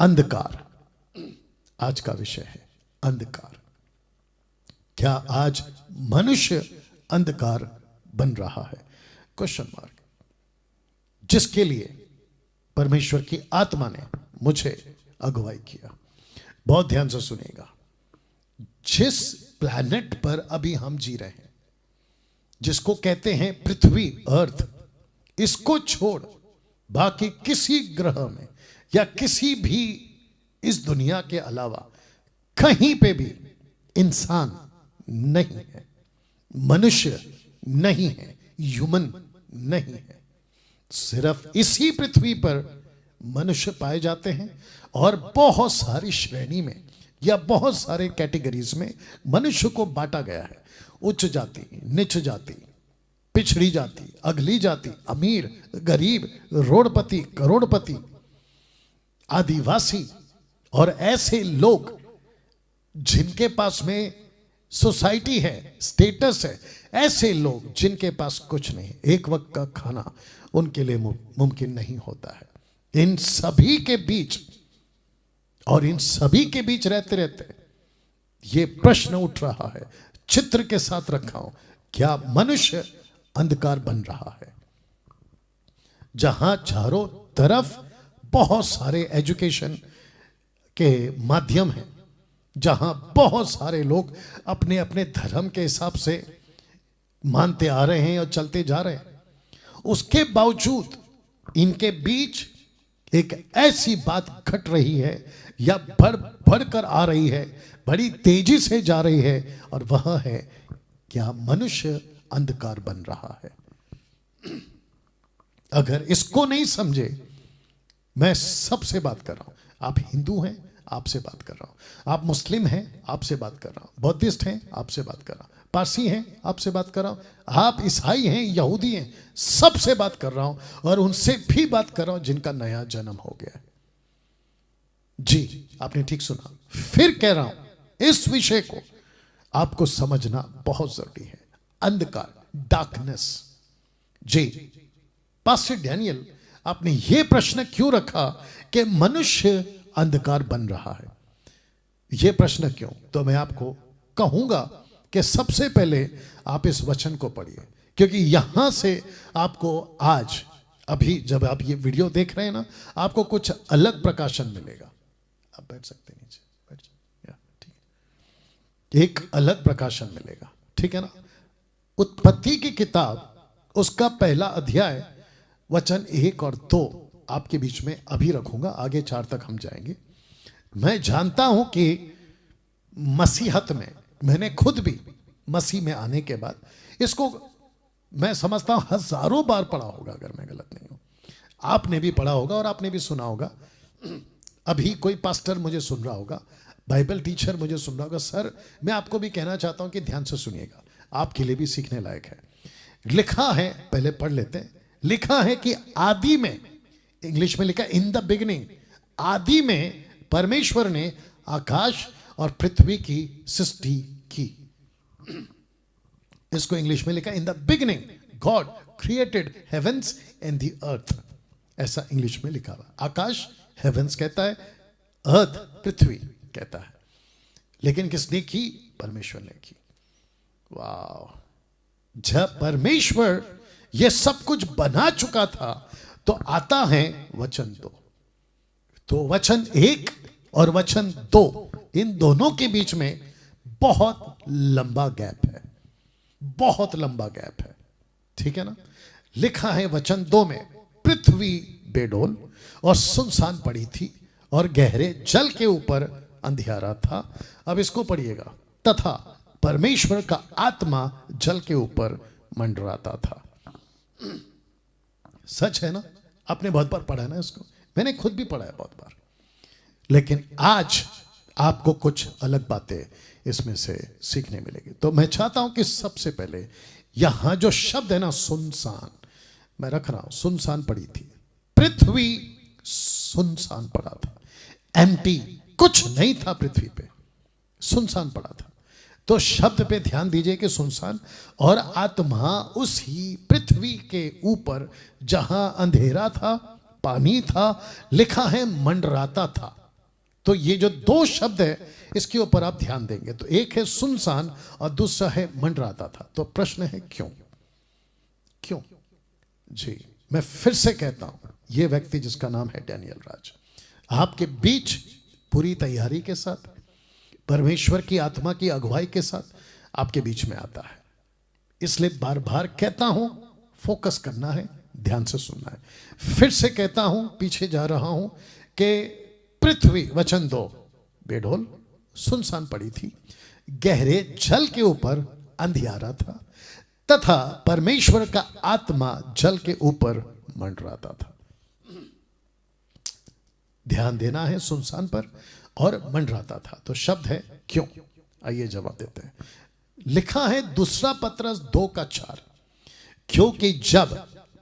अंधकार आज का विषय है। अंधकार। क्या आज मनुष्य अंधकार बन रहा है? Question mark. जिसके लिए परमेश्वर की आत्मा ने मुझे अगुवाई किया, बहुत ध्यान से सुनिएगा। जिस प्लैनेट पर अभी हम जी रहे हैं, जिसको कहते हैं पृथ्वी, अर्थ, इसको छोड़ बाकी किसी ग्रह में या किसी भी इस दुनिया के अलावा कहीं पे भी इंसान नहीं है, मनुष्य नहीं है, ह्यूमन नहीं है। सिर्फ इसी पृथ्वी पर मनुष्य पाए जाते हैं और बहुत सारी श्रेणी में या बहुत सारे कैटेगरीज में मनुष्य को बांटा गया है। उच्च जाति, नीच जाति, पिछड़ी जाति, अगली जाति, अमीर, गरीब, रोडपति, करोड़पति, आदिवासी और ऐसे लोग जिनके पास में सोसाइटी है, स्टेटस है, ऐसे लोग जिनके पास कुछ नहीं, एक वक्त का खाना उनके लिए मुमकिन नहीं होता है। इन सभी के बीच और इन सभी के बीच रहते रहते ये प्रश्न उठ रहा है, चित्र के साथ रखा हूं, क्या मनुष्य अंधकार बन रहा है? जहां चारों तरफ बहुत सारे एजुकेशन के माध्यम हैं, जहां बहुत सारे लोग अपने अपने धर्म के हिसाब से मानते आ रहे हैं और चलते जा रहे हैं, उसके बावजूद इनके बीच एक ऐसी बात घट रही है या बढ़कर आ रही है, बड़ी तेजी से जा रही है, और वह है क्या मनुष्य अंधकार बन रहा है। अगर इसको नहीं समझे, मैं सबसे बात कर रहा हूं, आप हिंदू हैं आपसे बात कर रहा हूं, आप मुस्लिम हैं आपसे बात कर रहा हूं, बौद्धिस्ट हैं आपसे बात कर रहा हूं, पारसी हैं आपसे बात कर रहा हूं, आप ईसाई हैं, यहूदी हैं, सबसे बात कर रहा हूं, और उनसे भी बात कर रहा हूं जिनका नया जन्म हो गया है। जी, आपने ठीक सुना। फिर कह रहा हूं, इस विषय को आपको समझना बहुत जरूरी है। अंधकार, डार्कनेस। जी, पास्टर डैनियल, आपने यह प्रश्न क्यों रखा कि मनुष्य अंधकार बन रहा है? यह प्रश्न क्यों? तो मैं आपको कहूंगा कि सबसे पहले आप इस वचन को पढ़िए, क्योंकि यहां से आपको आज, अभी जब आप ये वीडियो देख रहे हैं ना, आपको कुछ अलग प्रकाशन मिलेगा। आप बैठ सकते हैं नीचे, बैठ जाइए, ठीक है। एक अलग प्रकाशन मिलेगा, ठीक है ना। उत्पत्ति की किताब, उसका पहला अध्याय, वचन 1 और 2 आपके बीच में अभी रखूंगा, आगे 4 तक हम जाएंगे। मैं जानता हूं कि मसीहत में, मैंने खुद भी मसीह में आने के बाद इसको मैं समझता हूं हजारों बार पढ़ा होगा, अगर मैं गलत नहीं हूं। आपने भी पढ़ा होगा और आपने भी सुना होगा। अभी कोई पास्टर मुझे सुन रहा होगा, बाइबल टीचर मुझे सुन रहा होगा। सर, मैं आपको भी कहना चाहता हूं कि ध्यान से सुनिएगा, आपके लिए भी सीखने लायक है। लिखा है, पहले पढ़ लेते हैं। लिखा है कि आदि में, इंग्लिश में लिखा इन द बिगिनिंग, आदि में परमेश्वर ने आकाश और पृथ्वी की सृष्टि की। इसको इंग्लिश में लिखा in the beginning God created heaven's and the earth, ऐसा इंग्लिश में लिखा हुआ। आकाश हेवेंस कहता है, अर्थ पृथ्वी कहता है। लेकिन किसने की? परमेश्वर ने की। वाह! जब परमेश्वर यह सब कुछ बना चुका था, तो आता है वचन 2। तो वचन 1 और वचन 2, इन दोनों के बीच में बहुत लंबा गैप है, बहुत लंबा गैप है, ठीक है ना। लिखा है वचन 2 में, पृथ्वी बेडोल और सुनसान पड़ी थी और गहरे जल के ऊपर अंधियारा था। अब इसको पढ़िएगा, तथा परमेश्वर का आत्मा जल के ऊपर मंडराता था। सच है ना, आपने बहुत बार पढ़ा है ना इसको, मैंने खुद भी पढ़ा है बहुत बार। लेकिन आज आपको कुछ अलग बातें इसमें से सीखने मिलेगी। तो मैं चाहता हूं कि सबसे पहले यहां जो शब्द है ना, सुनसान, मैं रख रहा हूं, सुनसान पड़ी थी, पृथ्वी सुनसान पड़ा था, एम्प्टी, कुछ नहीं था पृथ्वी पे, सुनसान पड़ा था। तो शब्द पे ध्यान दीजिए कि सुनसान, और आत्मा उसी पृथ्वी के ऊपर जहां अंधेरा था, पानी था, लिखा है मंडराता था। तो ये जो दो शब्द है इसके ऊपर आप ध्यान देंगे। तो एक है सुनसान और दूसरा है मंडराता था। तो प्रश्न है क्यों? क्यों जी? मैं फिर से कहता हूं, यह व्यक्ति जिसका नाम है डैनियल राज आपके बीच पूरी तैयारी के साथ, परमेश्वर की आत्मा की अगुवाई के साथ आपके बीच में आता है। इसलिए बार बार कहता हूं, फोकस करना है, ध्यान से सुनना है। फिर से कहता हूं, पीछे जा रहा हूं कि पृथ्वी वचन 2 बेढोल सुनसान पड़ी थी, गहरे जल के ऊपर अंधियारा था तथा परमेश्वर का आत्मा जल के ऊपर मंडराता था। ध्यान देना है सुनसान पर और मंडराता था। तो शब्द है क्यों? आइए जवाब देते हैं। लिखा है दूसरा पत्रस 2:4, क्योंकि जब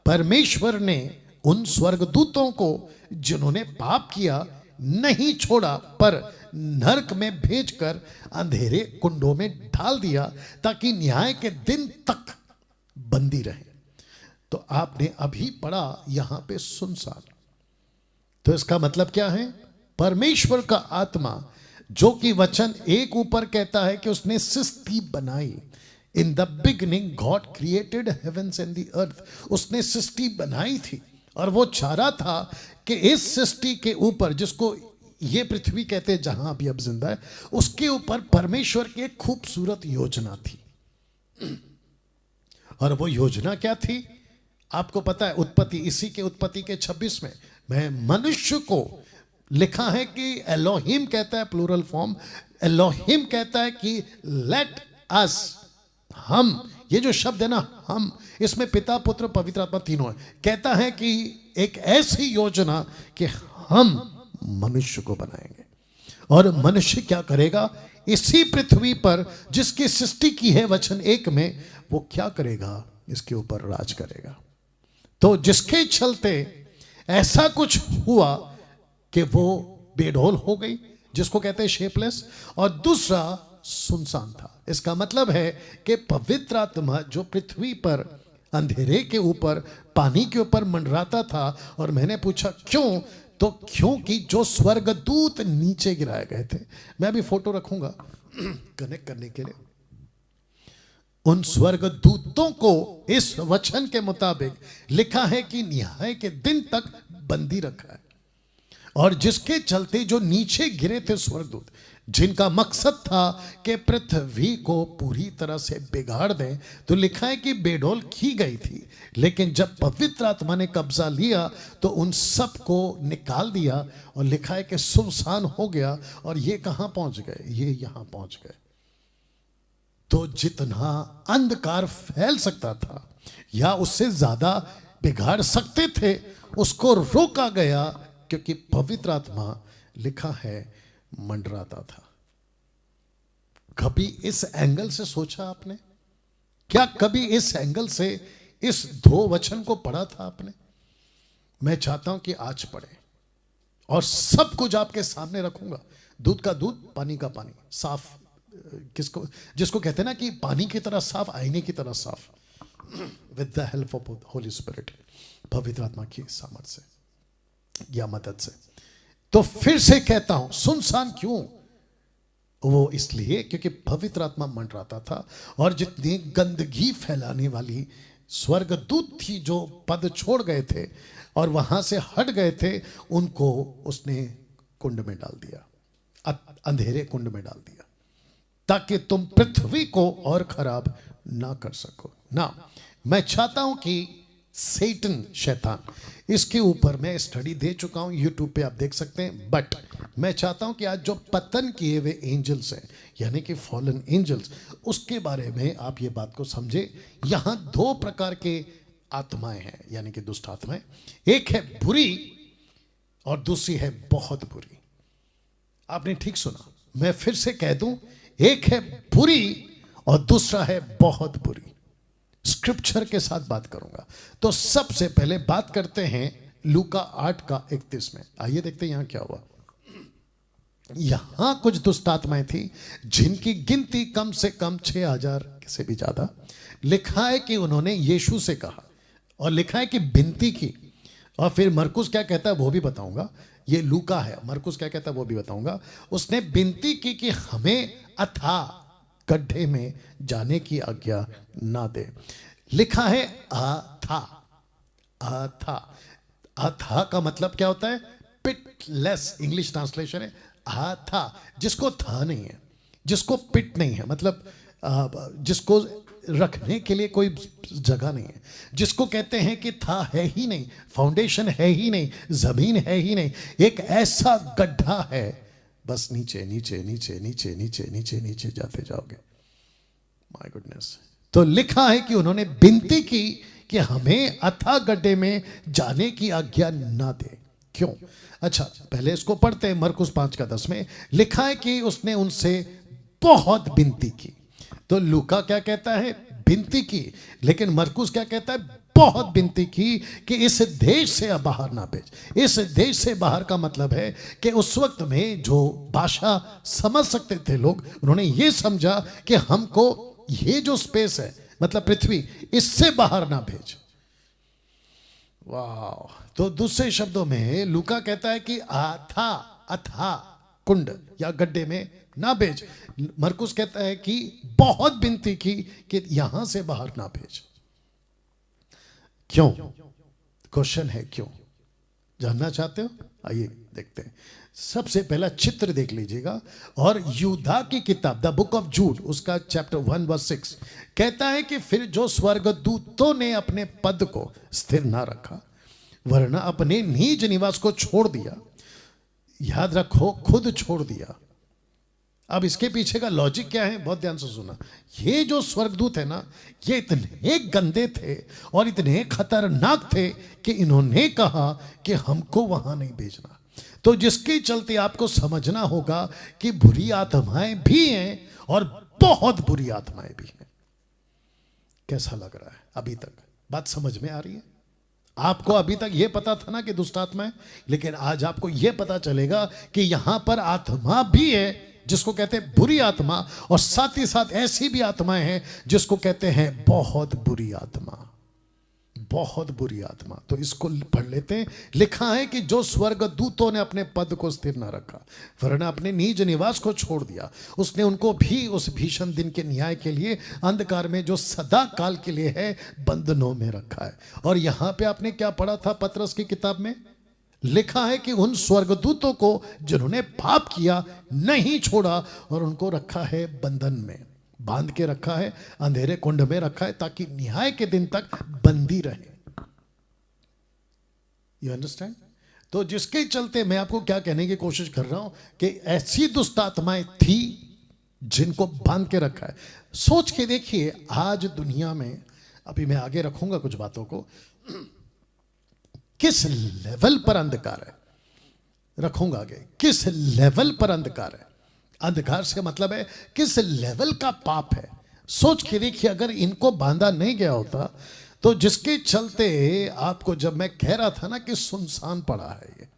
परमेश्वर ने उन स्वर्गदूतों को जिन्होंने पाप किया नहीं छोड़ा पर नरक में भेजकर अंधेरे कुंडों में डाल दिया ताकि न्याय के दिन तक बंदी रहे। तो आपने अभी पढ़ा यहां पे सुनसान। तो इसका मतलब क्या है? परमेश्वर का आत्मा, जो कि वचन 1 ऊपर कहता है कि उसने सृष्टि बनाई। In the beginning God created heaven's and the earth. उसने सृष्टि बनाई थी और वो चाह रहा था कि इस सृष्टि के ऊपर, जिसको ये पृथ्वी कहते हैं जहां अभी अब जिंदा है, उसके ऊपर परमेश्वर की एक खूबसूरत योजना थी। और वो योजना क्या थी? आपको पता है, उत्पत्ति, इसी के उत्पत्ति के 26 में मैं मनुष्य को लिखा है कि एलोहिम कहता है, प्लूरल फॉर्म एलोहिम कहता है कि लेट अस, हम, ये जो शब्द है ना हम, इसमें पिता पुत्र पवित्र आत्मा तीनों है। कहता है कि एक ऐसी योजना कि हम मनुष्य को बनाएंगे और मनुष्य क्या करेगा? इसी पृथ्वी पर जिसकी सृष्टि की है वचन 1 में, वो क्या करेगा? इसके ऊपर राज करेगा। तो जिसके चलते ऐसा कुछ हुआ कि वो बेढोल हो गई, जिसको कहते हैं शेपलेस, और दूसरा सुनसान था। इसका मतलब है कि पवित्र आत्मा जो पृथ्वी पर अंधेरे के ऊपर, पानी के ऊपर मंडराता था। और मैंने पूछा क्यों? तो क्योंकि जो स्वर्गदूत नीचे गिराए गए थे, मैं अभी फोटो रखूंगा कनेक्ट करने के लिए, उन स्वर्गदूतों को इस वचन के मुताबिक लिखा है कि न्याय के दिन तक बंदी रखा है। और जिसके चलते जो नीचे गिरे थे स्वर्गदूत, जिनका मकसद था कि पृथ्वी को पूरी तरह से बिगाड़ दें, तो लिखा है कि बेडोल की गई थी। लेकिन जब पवित्र आत्मा ने कब्जा लिया तो उन सब को निकाल दिया और लिखा है कि सुनसान हो गया। और ये कहां पहुंच गए? ये यहां पहुंच गए। तो जितना अंधकार फैल सकता था या उससे ज्यादा बिगाड़ सकते थे, उसको रोका गया, क्योंकि पवित्र आत्मा लिखा है मंडराता था। कभी इस एंगल से सोचा आपने? क्या कभी इस एंगल से इस 2 वचन को पढ़ा था आपने? मैं चाहता हूं कि आज पढ़े और सब कुछ आपके सामने रखूंगा। दूध का दूध, पानी का पानी, साफ, किसको, जिसको कहते हैं ना कि पानी की तरह साफ, आईने की तरह साफ, with the help of Holi spirit, पवित्र आत्मा की सामर्थ्य से या मदद से। तो फिर से कहता हूं, सुनसान क्यों? वो इसलिए क्योंकि पवित्र आत्मा मंडराता था। और जितनी गंदगी फैलाने वाली स्वर्गदूत थी जो पद छोड़ गए थे और वहां से हट गए थे, उनको उसने कुंड में डाल दिया, अंधेरे कुंड में डाल दिया, ताकि तुम पृथ्वी को और खराब ना कर सको ना। मैं चाहता हूं कि सैटन, शैतान, इसके ऊपर मैं स्टडी दे चुका हूं, यूट्यूब पे आप देख सकते हैं। बट मैं चाहता हूं कि आज जो पतन किए हुए एंजल्स हैं, यानी कि फॉलन एंजल्स, उसके बारे में आप ये बात को समझे। यहां 2 प्रकार के आत्माएं हैं, यानी कि दुष्ट आत्माएं। एक है बुरी और दूसरी है बहुत बुरी। आपने ठीक सुना, मैं फिर से कह दूं, एक है बुरी और दूसरा है बहुत बुरी। स्क्रिप्चर के साथ बात करूंगा। तो सबसे पहले बात करते हैं लूका 8:31 में। आइए देखते हैं यहां क्या हुआ। यहां कुछ दुष्ट आत्माएं थी जिनकी गिनती कम से कम 6000 से भी ज्यादा। लिखा है कि उन्होंने यीशु से कहा और लिखा है कि विनती की। और फिर मरकुस क्या कहता है वो भी बताऊंगा ये लूका है, मरकुस क्या कहता है वो भी बताऊंगा। उसने विनती की कि हमें अथाह गड्ढे में जाने की आज्ञा ना दे। लिखा है अथाह। अथाह, अथाह का मतलब क्या होता है? पिटलेस, इंग्लिश ट्रांसलेशन है अथाह, जिसको था नहीं है, जिसको पिट नहीं है, मतलब जिसको रखने के लिए कोई जगह नहीं है, जिसको कहते हैं कि था है ही नहीं, फाउंडेशन है ही नहीं, जमीन है ही नहीं, एक ऐसा गड्ढा है, बस नीचे नीचे नीचे नीचे नीचे नीचे नीचे जाते जाओगे। My goodness. तो लिखा है कि उन्होंने विनती की कि हमें अथाह गड्ढे में जाने की आज्ञा ना दे। क्यों? अच्छा, पहले इसको पढ़ते हैं। मरकुस 5:10 में लिखा है कि उसने उनसे बहुत विनती की। तो लूका क्या कहता है? विनती की। लेकिन मरकुस क्या कहता है? बहुत विनती की कि इस देश से बाहर ना भेज। इस देश से बाहर का मतलब है कि उस वक्त में जो भाषा समझ सकते थे लोग, उन्होंने ये समझा कि हमको ये जो स्पेस है, मतलब पृथ्वी, इससे बाहर ना भेज। वाह। तो दूसरे शब्दों में लूका कहता है कि अथाह कुंड या गड्ढे में ना भेज। मरकुस कहता है कि बहुत विनती की कि यहां से बाहर ना भेज। क्यों? क्वेश्चन है क्यों? जानना चाहते हो? आइए देखते हैं। सबसे पहला चित्र देख लीजिएगा। और यूदा की किताब द बुक ऑफ जूड, उसका चैप्टर 1:6 कहता है कि फिर जो स्वर्गदूतों ने अपने पद को स्थिर ना रखा, वरना अपने निज निवास को छोड़ दिया, याद रखो खुद छोड़ दिया। अब इसके पीछे का लॉजिक क्या है, बहुत ध्यान से सुना। ये जो स्वर्गदूत है ना, ये इतने गंदे थे और इतने खतरनाक थे कि इन्होंने कहा कि हमको वहां नहीं भेजना। तो जिसके चलते आपको समझना होगा कि बुरी आत्माएं भी हैं और बहुत बुरी आत्माएं भी हैं। कैसा लग रहा है अभी तक? बात समझ में आ रही है? आपको अभी तक यह पता था ना कि दुष्ट आत्मा है, लेकिन आज आपको यह पता चलेगा कि यहां पर आत्मा भी है जिसको कहते हैं बुरी आत्मा, और साथ ही साथ ऐसी भी आत्माएं हैं जिसको कहते हैं बहुत बुरी आत्मा, बहुत बुरी आत्मा। तो इसको पढ़ लेते हैं। लिखा है कि जो स्वर्गदूतों ने अपने पद को स्थिर न रखा, वरना अपने निज निवास को छोड़ दिया, उसने उनको भी उस भीषण दिन के न्याय के लिए अंधकार में जो सदा काल के लिए है बंधनों में रखा है। और यहां पे आपने क्या पढ़ा था पतरस की किताब में? लिखा है कि उन स्वर्गदूतों को जिन्होंने पाप किया नहीं छोड़ा और उनको रखा है बंधन में, बांध के रखा है, अंधेरे कुंड में रखा है, ताकि न्याय के दिन तक बंदी रहे। You understand? तो जिसके चलते मैं आपको क्या कहने की कोशिश कर रहा हूं कि ऐसी दुष्ट आत्माएं थी जिनको बांध के रखा है। सोच के देखिए आज दुनिया में, अभी मैं आगे रखूंगा कुछ बातों को, किस लेवल पर अंधकार है, रखूंगा आगे, किस लेवल पर अंधकार है। अंधकार से मतलब है किस लेवल का पाप है। सोच के देखिए, अगर इनको बांधा नहीं गया होता तो जिसके चलते आपको जब मैं कह रहा था ना कि सुनसान पड़ा है, ये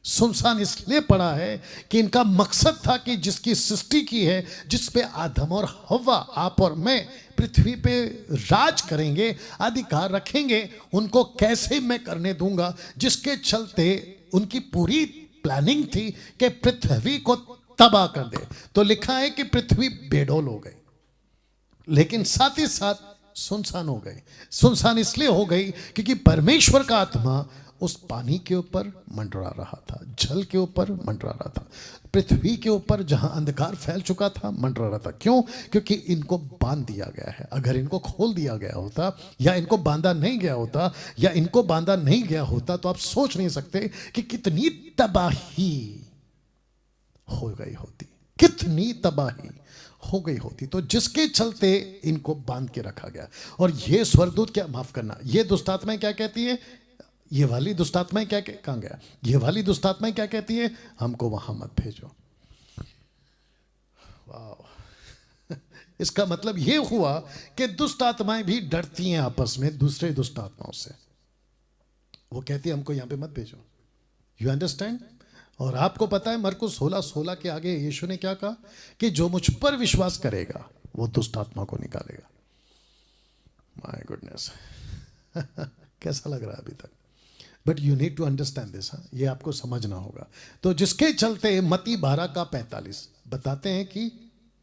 सुनसान इसलिए पड़ा है कि इनका मकसद था कि जिसकी सृष्टि की है, जिस पे आदम और हव्वा, आप और मैं पृथ्वी पे राज करेंगे, अधिकार रखेंगे, उनको कैसे मैं करने दूंगा। जिसके चलते उनकी पूरी प्लानिंग थी कि पृथ्वी को तबाह कर दे। तो लिखा है कि पृथ्वी बेडौल हो गई, लेकिन साथ ही साथ सुनसान हो गई। सुनसान इसलिए हो गई क्योंकि परमेश्वर का आत्मा उस पानी के ऊपर मंडरा रहा था, जल के ऊपर मंडरा रहा था, पृथ्वी के ऊपर जहां अंधकार फैल चुका था मंडरा रहा था। क्यों? क्योंकि इनको बांध दिया गया है। अगर इनको खोल दिया गया होता, या इनको बांधा नहीं गया होता, या इनको बांधा नहीं गया होता, तो आप सोच नहीं सकते कि कितनी तबाही हो गई होती, कितनी तबाही हो गई होती। तो जिसके चलते इनको बांध के रखा गया। और ये स्वर्गदूत क्या, माफ करना, ये दुष्टात्माएं क्या कहती है? ये वाली दुष्टात्माएं क्या कहां गया? ये वाली दुष्टात्माएं क्या कहती है? हमको वहां मत भेजो। वाह। इसका मतलब ये हुआ कि दुष्ट आत्माएं भी डरती हैं आपस में दूसरे दुष्ट आत्माओं से। वो कहती है हमको यहां पे मत भेजो। You understand? और आपको पता है मरकुस 16:16 के आगे यीशु ने क्या कहा कि जो मुझ पर विश्वास करेगा वो दुष्ट आत्मा को निकालेगा। My goodness. कैसा लग रहा है अभी तक? But you need to understand this, ये आपको समझना होगा। तो जिसके चलते मत्ती 12:45 बताते हैं कि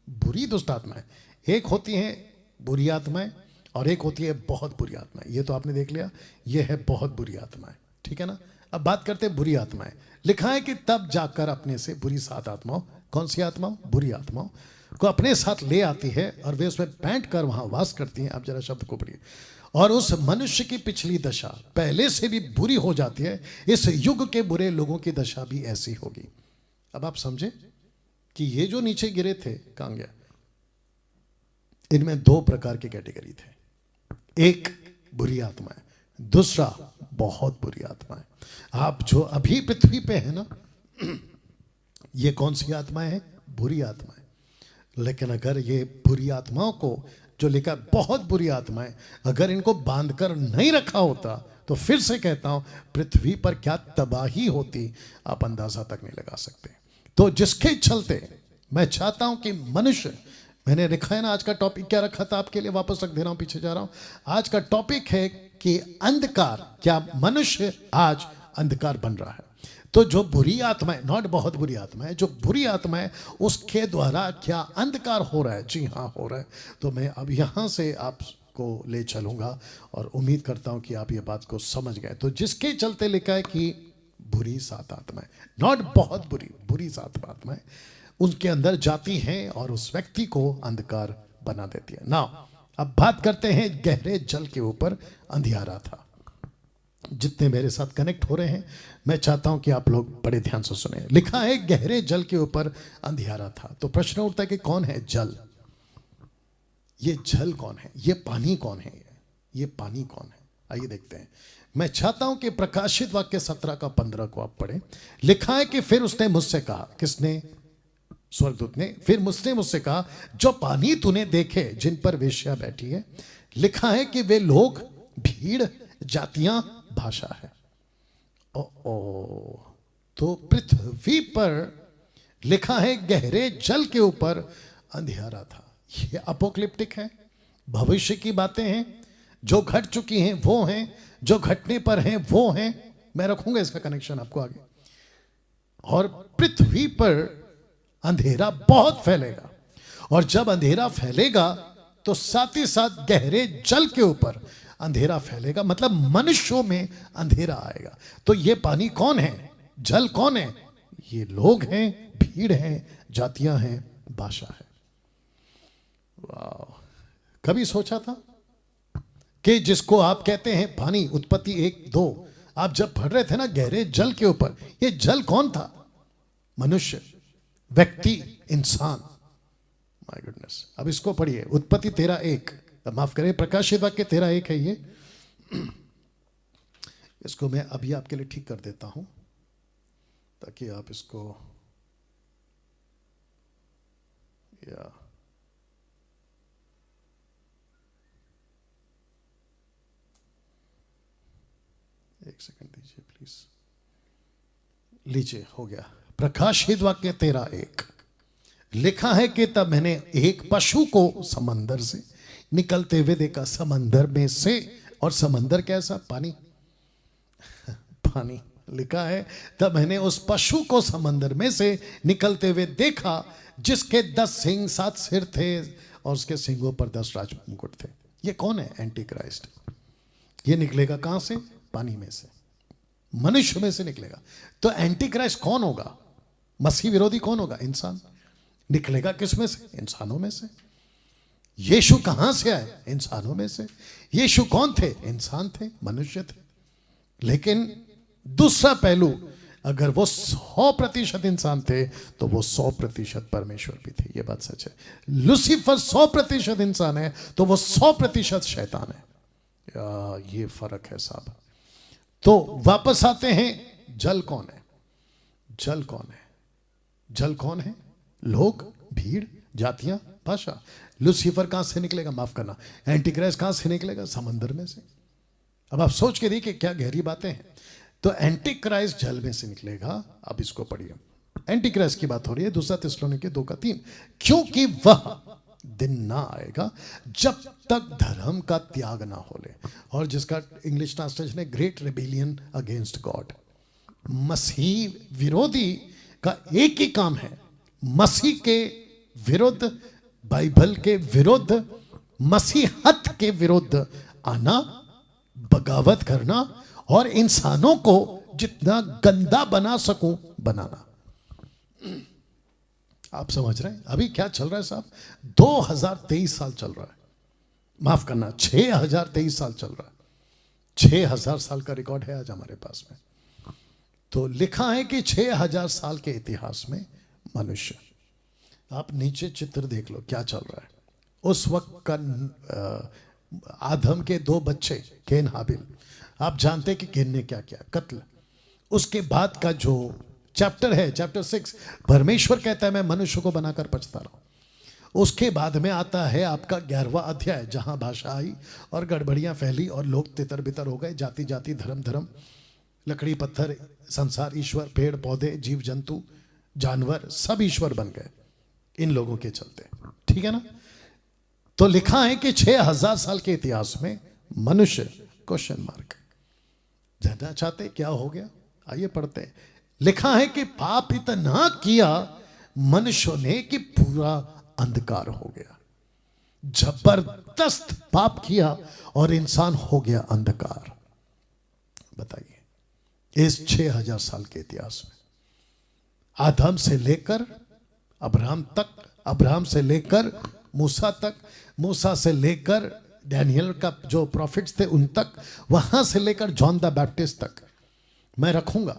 बुरी दुष्ट आत्माएं, एक होती हैं बुरी आत्माएं और एक होती है बहुत बुरी आत्माएं। ये तो आपने देख लिया, ये है बहुत बुरी आत्माएं, ठीक है ना। अब बात करते हैं बुरी आत्माएं। लिखा है कि तब जाकर अपने से बुरी 7 आत्माओं, कौन सी आत्माओं? बुरी आत्माओं को अपने साथ ले आती है और वे उसमें बैठ कर वहां वास करती हैं। आप जरा शब्द को पढ़िए। और उस मनुष्य की पिछली दशा पहले से भी बुरी हो जाती है। इस युग के बुरे लोगों की दशा भी ऐसी होगी। अब आप समझे कि ये जो नीचे गिरे थे, कहां गया? इनमें 2 प्रकार की कैटेगरी थे, एक बुरी आत्माएं, दूसरा बहुत बुरी आत्माएं। आप जो अभी पृथ्वी पे है ना, ये कौन सी आत्माएं हैं? बुरी आत्माएं। लेकिन अगर ये बुरी आत्माओं को, जो लिखा बहुत बुरी आत्माएं, अगर इनको बांधकर नहीं रखा होता तो फिर से कहता हूं पृथ्वी पर क्या तबाही होती, आप अंदाजा तक नहीं लगा सकते। तो जिसके चलते मैं चाहता हूं कि मनुष्य, मैंने लिखा है ना, आज का टॉपिक क्या रखा था आपके लिए, वापस रख दे रहा हूं, पीछे जा रहा हूं। आज का टॉपिक है कि अंधकार, क्या मनुष्य आज अंधकार बन रहा है। तो जो बुरी आत्माएं, नॉट बहुत बुरी आत्माएं, जो बुरी आत्माएं, उसके द्वारा क्या अंधकार हो रहा है? जी हाँ, हो रहा है। तो मैं अब यहाँ से आपको ले चलूँगा और उम्मीद करता हूँ कि आप ये बात को समझ गए। तो जिसके चलते लिखा है कि बुरी 7 आत्माएं, नॉट बहुत बुरी, बुरी 7 आत्माएं उनके अंदर जाती हैं और उस व्यक्ति को अंधकार बना देती है। नाउ अब बात करते हैं, गहरे जल के ऊपर अंधियारा था। जितने मेरे साथ कनेक्ट हो रहे हैं, मैं चाहता हूं कि आप लोग बड़े ध्यान से सुने। लिखा है गहरे जल के ऊपर अंधियारा था। तो प्रश्न उठता है कि कौन है जल? ये जल कौन है? ये पानी कौन है? ये पानी कौन है? आइए देखते हैं। मैं चाहता हूं कि प्रकाशित वाक्य 17:15 को आप पढ़ें। लिखा है कि फिर उसने मुझसे कहा, किसने? स्वर्गदूत ने। फिर मुझसे कहा, जो पानी तूने देखे जिन पर वेश्या बैठी है, लिखा है कि वे लोग, भीड़, जातियां, भाषा है। तो पृथ्वी पर लिखा है गहरे जल के ऊपर अंधियारा था। ये अपोक्लिप्टिक है, भविष्य की बातें हैं, जो घट चुकी हैं वो हैं, जो घटने पर हैं वो हैं। मैं रखूंगा इसका कनेक्शन आपको आगे। और पृथ्वी पर अंधेरा बहुत फैलेगा, और जब अंधेरा फैलेगा तो साथ ही साथ गहरे जल के ऊपर अंधेरा फैलेगा, मतलब मनुष्यों में अंधेरा आएगा। तो ये पानी कौन है? जल कौन है? ये लोग हैं, भीड़ हैं, जातियां हैं, भाषा है। वाह! कभी सोचा था कि जिसको आप कहते हैं पानी, उत्पत्ति 1-2, आप जब पढ़ रहे थे ना गहरे जल के ऊपर, ये जल कौन था? मनुष्य, व्यक्ति, इंसान। My goodness. अब इसको पढ़िए, उत्पत्ति 13:1, माफ करें, प्रकाशित वाक्य 13:1 है ये। इसको मैं अभी आपके लिए ठीक कर देता हूं ताकि आप इसको, या एक सेकंड दीजिए प्लीज। लीजिए, हो गया। प्रकाशित वाक्य 13:1 लिखा है कि तब मैंने एक पशु को समंदर से निकलते हुए देखा, समंदर में से। और समंदर कैसा? पानी। पानी। लिखा है तब मैंने उस पशु को समंदर में से निकलते हुए देखा, जिसके 10 सिंग 7 सिर थे और उसके सिंगों पर 10 राजमुकुट थे। ये कौन है? Anti Christ. ये निकलेगा कहां से? पानी में से, मनुष्य में से निकलेगा। तो एंटी क्राइस्ट कौन होगा? मसीह विरोधी कौन होगा? इंसान। निकलेगा किस में से? इंसानों में से। यीशु कहां से आए? इंसानों में से। यीशु कौन थे? इंसान थे, मनुष्य थे। लेकिन दूसरा पहलू, अगर वो 100% इंसान थे तो वो 100% परमेश्वर भी थे। ये बात सच है। लूसीफर 100% इंसान है तो वो 100% शैतान है। ये फर्क है साहब। तो वापस आते हैं, जल कौन है? जल कौन है? जल कौन है? लोग, भीड़, जातियां, भाषा। लूसीफर कहां से निकलेगा? माफ करना, एंटीक्राइस्ट कहां से निकलेगा? समंदर में से। अब आप सोच के देखिए क्या गहरी बातें हैं। तो एंटीक्राइस्ट जल में से निकलेगा। अब इसको पढ़िए, एंटीक्राइस्ट की बात हो रही है, 2 थिस्सलुनीके 2:3। क्योंकि वह दिन ना आएगा जब तक धर्म का त्याग ना हो ले। और जिसका इंग्लिश ट्रांसलेशन है ग्रेट रिबेलियन अगेंस्ट गॉड। मसीह विरोधी का एक ही काम है, मसीह के विरुद्ध, बाइबल के विरुद्ध, मसीहत के विरुद्ध आना, बगावत करना और इंसानों को जितना गंदा बना सकूं बनाना। आप समझ रहे हैं अभी क्या चल रहा है साहब? 2023 साल चल रहा है, माफ करना 6023 साल चल रहा है। 6000 साल का रिकॉर्ड है आज हमारे पास में। तो लिखा है कि 6000 साल के इतिहास में मनुष्य, आप नीचे चित्र देख लो क्या चल रहा है। उस वक्त का आदम के 2 बच्चे केन हाबिल, आप जानते कि केन ने क्या किया, कत्ल। उसके बाद का जो चैप्टर है, चैप्टर 6, परमेश्वर कहता है मैं मनुष्य को बनाकर पछता रहा हूं। उसके बाद में आता है आपका 11वां अध्याय, जहां भाषा आई और गड़बड़ियां फैली और लोग तितर बितर हो गए, जाति जाति धर्म धर्म, लकड़ी पत्थर संसार ईश्वर, पेड़ पौधे जीव जंतु जानवर सब ईश्वर बन गए इन लोगों के चलते, ठीक है ना। तो लिखा है कि 6000 साल के इतिहास में मनुष्य क्वेश्चन मार्क, जानना चाहते क्या हो गया? आइए पढ़ते हैं। लिखा है कि पाप इतना किया मनुष्यों ने कि पूरा अंधकार हो गया। जबरदस्त पाप किया और इंसान हो गया अंधकार। बताइए इस 6000 साल के इतिहास में आदम से लेकर अब्राहम तक, अब्राहम से लेकर मूसा तक, मूसा से लेकर डैनियल का जो प्रॉफिट्स थे उन तक, वहां से लेकर जॉन द बैप्टिस्ट तक मैं रखूंगा।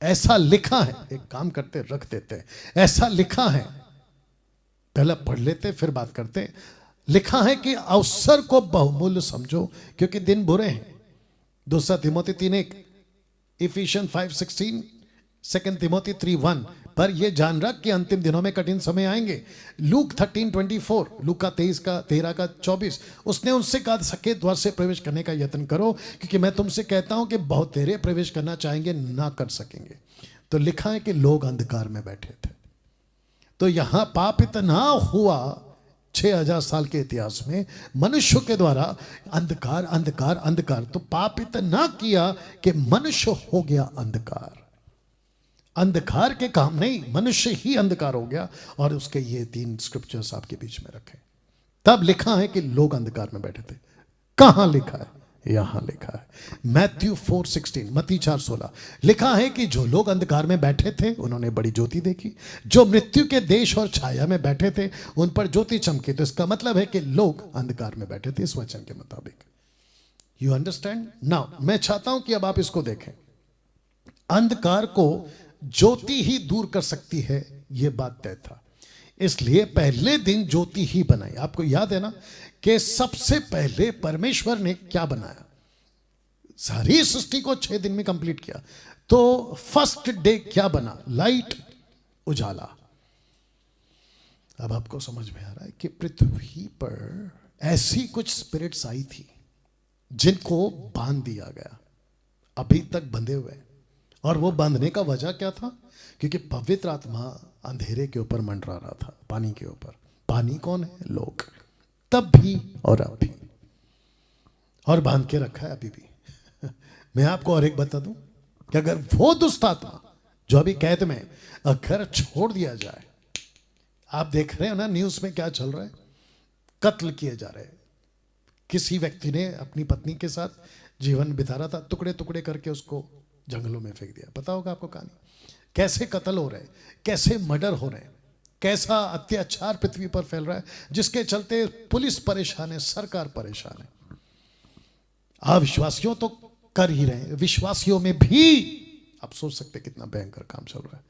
ऐसा लिखा है, एक काम करते रख देते हैं, ऐसा लिखा है, पहले पढ़ लेते फिर बात करते। लिखा है कि अवसर को बहुमूल्य समझो क्योंकि दिन बुरे हैं। 2 तिमोथी 3:1, इफिशियंस 5:16, 2 तिमोथी 3:1, पर यह जान रख कि अंतिम दिनों में कठिन समय आएंगे। लूक 13:24, लूका 13:24, उसने उनसे कहा सके द्वार से प्रवेश करने का यत्न करो क्योंकि मैं तुमसे कहता हूं कि बहुत तेरे प्रवेश करना चाहेंगे ना कर सकेंगे। तो लिखा है कि लोग अंधकार में बैठे थे। तो यहां पाप इतना हुआ 6000 साल के इतिहास में मनुष्य के द्वारा, अंधकार अंधकार अंधकार। तो पाप इतना किया कि मनुष्य हो गया अंधकार। अंधकार के काम नहीं, मनुष्य ही अंधकार हो गया। और उसके ये 3 स्क्रिप्चर्स आपके बीच में रखे। तब लिखा है कि लोग अंधकार में बैठे थे। कहां लिखा है? यहां लिखा है मैथ्यू 4:16, मत्ती 4:16। लिखा है कि जो लोग अंधकार में बैठे थे उन्होंने बड़ी ज्योति देखी, जो मृत्यु के देश और छाया में बैठे थे उन पर ज्योति चमकी। तो इसका मतलब है कि लोग अंधकार में बैठे थे इस वचन के मुताबिक। You understand now? मैं चाहता हूं कि अब आप इसको देखें। अंधकार को ज्योति ही दूर कर सकती है, यह बात तय था। इसलिए पहले दिन ज्योति ही बनाई। आपको याद है ना कि सबसे पहले परमेश्वर ने क्या बनाया? सारी सृष्टि को 6 दिन में कंप्लीट किया। तो फर्स्ट डे क्या बना? लाइट, उजाला। अब आपको समझ में आ रहा है कि पृथ्वी पर ऐसी कुछ स्पिरिट्स आई थी जिनको बांध दिया गया, अभी तक बंधे हुए। और वो बांधने का वजह क्या था? क्योंकि पवित्र आत्मा अंधेरे के ऊपर मंडरा रहा था, पानी के ऊपर। पानी कौन है? लोग। तब भी और अब भी, और बांध के रखा है अभी भी। मैं आपको और एक बता दूं कि अगर वो दुष्ट आत्मा जो अभी कैद में, अगर छोड़ दिया जाए, आप देख रहे हो ना न्यूज में क्या चल रहा है, कत्ल किए जा रहे हैं। किसी व्यक्ति ने अपनी पत्नी के साथ जीवन बिता रहा था, टुकड़े टुकड़े करके उसको जंगलों में फेंक दिया। पता होगा आपको कहानी, कैसे कत्ल हो रहे हैं, कैसे मर्डर हो रहे हैं, कैसा अत्याचार पृथ्वी पर फैल रहा है, जिसके चलते पुलिस परेशान है, सरकार परेशान है। अविश्वासियों तो कर ही रहे हैं, विश्वासियों में भी आप सोच सकते कितना भयंकर काम चल रहा है।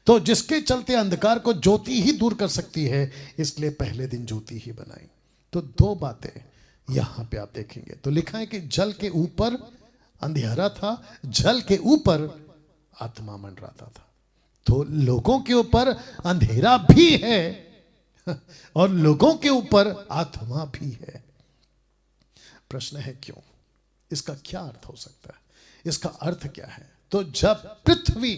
तो जिसके चलते अंधकार को ज्योति ही दूर कर सकती है, इसलिए पहले दिन ज्योति ही बनाई। तो 2 बातें यहां पे आप देखेंगे। तो लिखा है कि जल के ऊपर अंधेरा था, जल के ऊपर आत्मा मंडराता था। तो लोगों के ऊपर अंधेरा भी है और लोगों के ऊपर आत्मा भी है। प्रश्न है क्यों? इसका क्या अर्थ हो सकता है? इसका अर्थ क्या है? तो जब पृथ्वी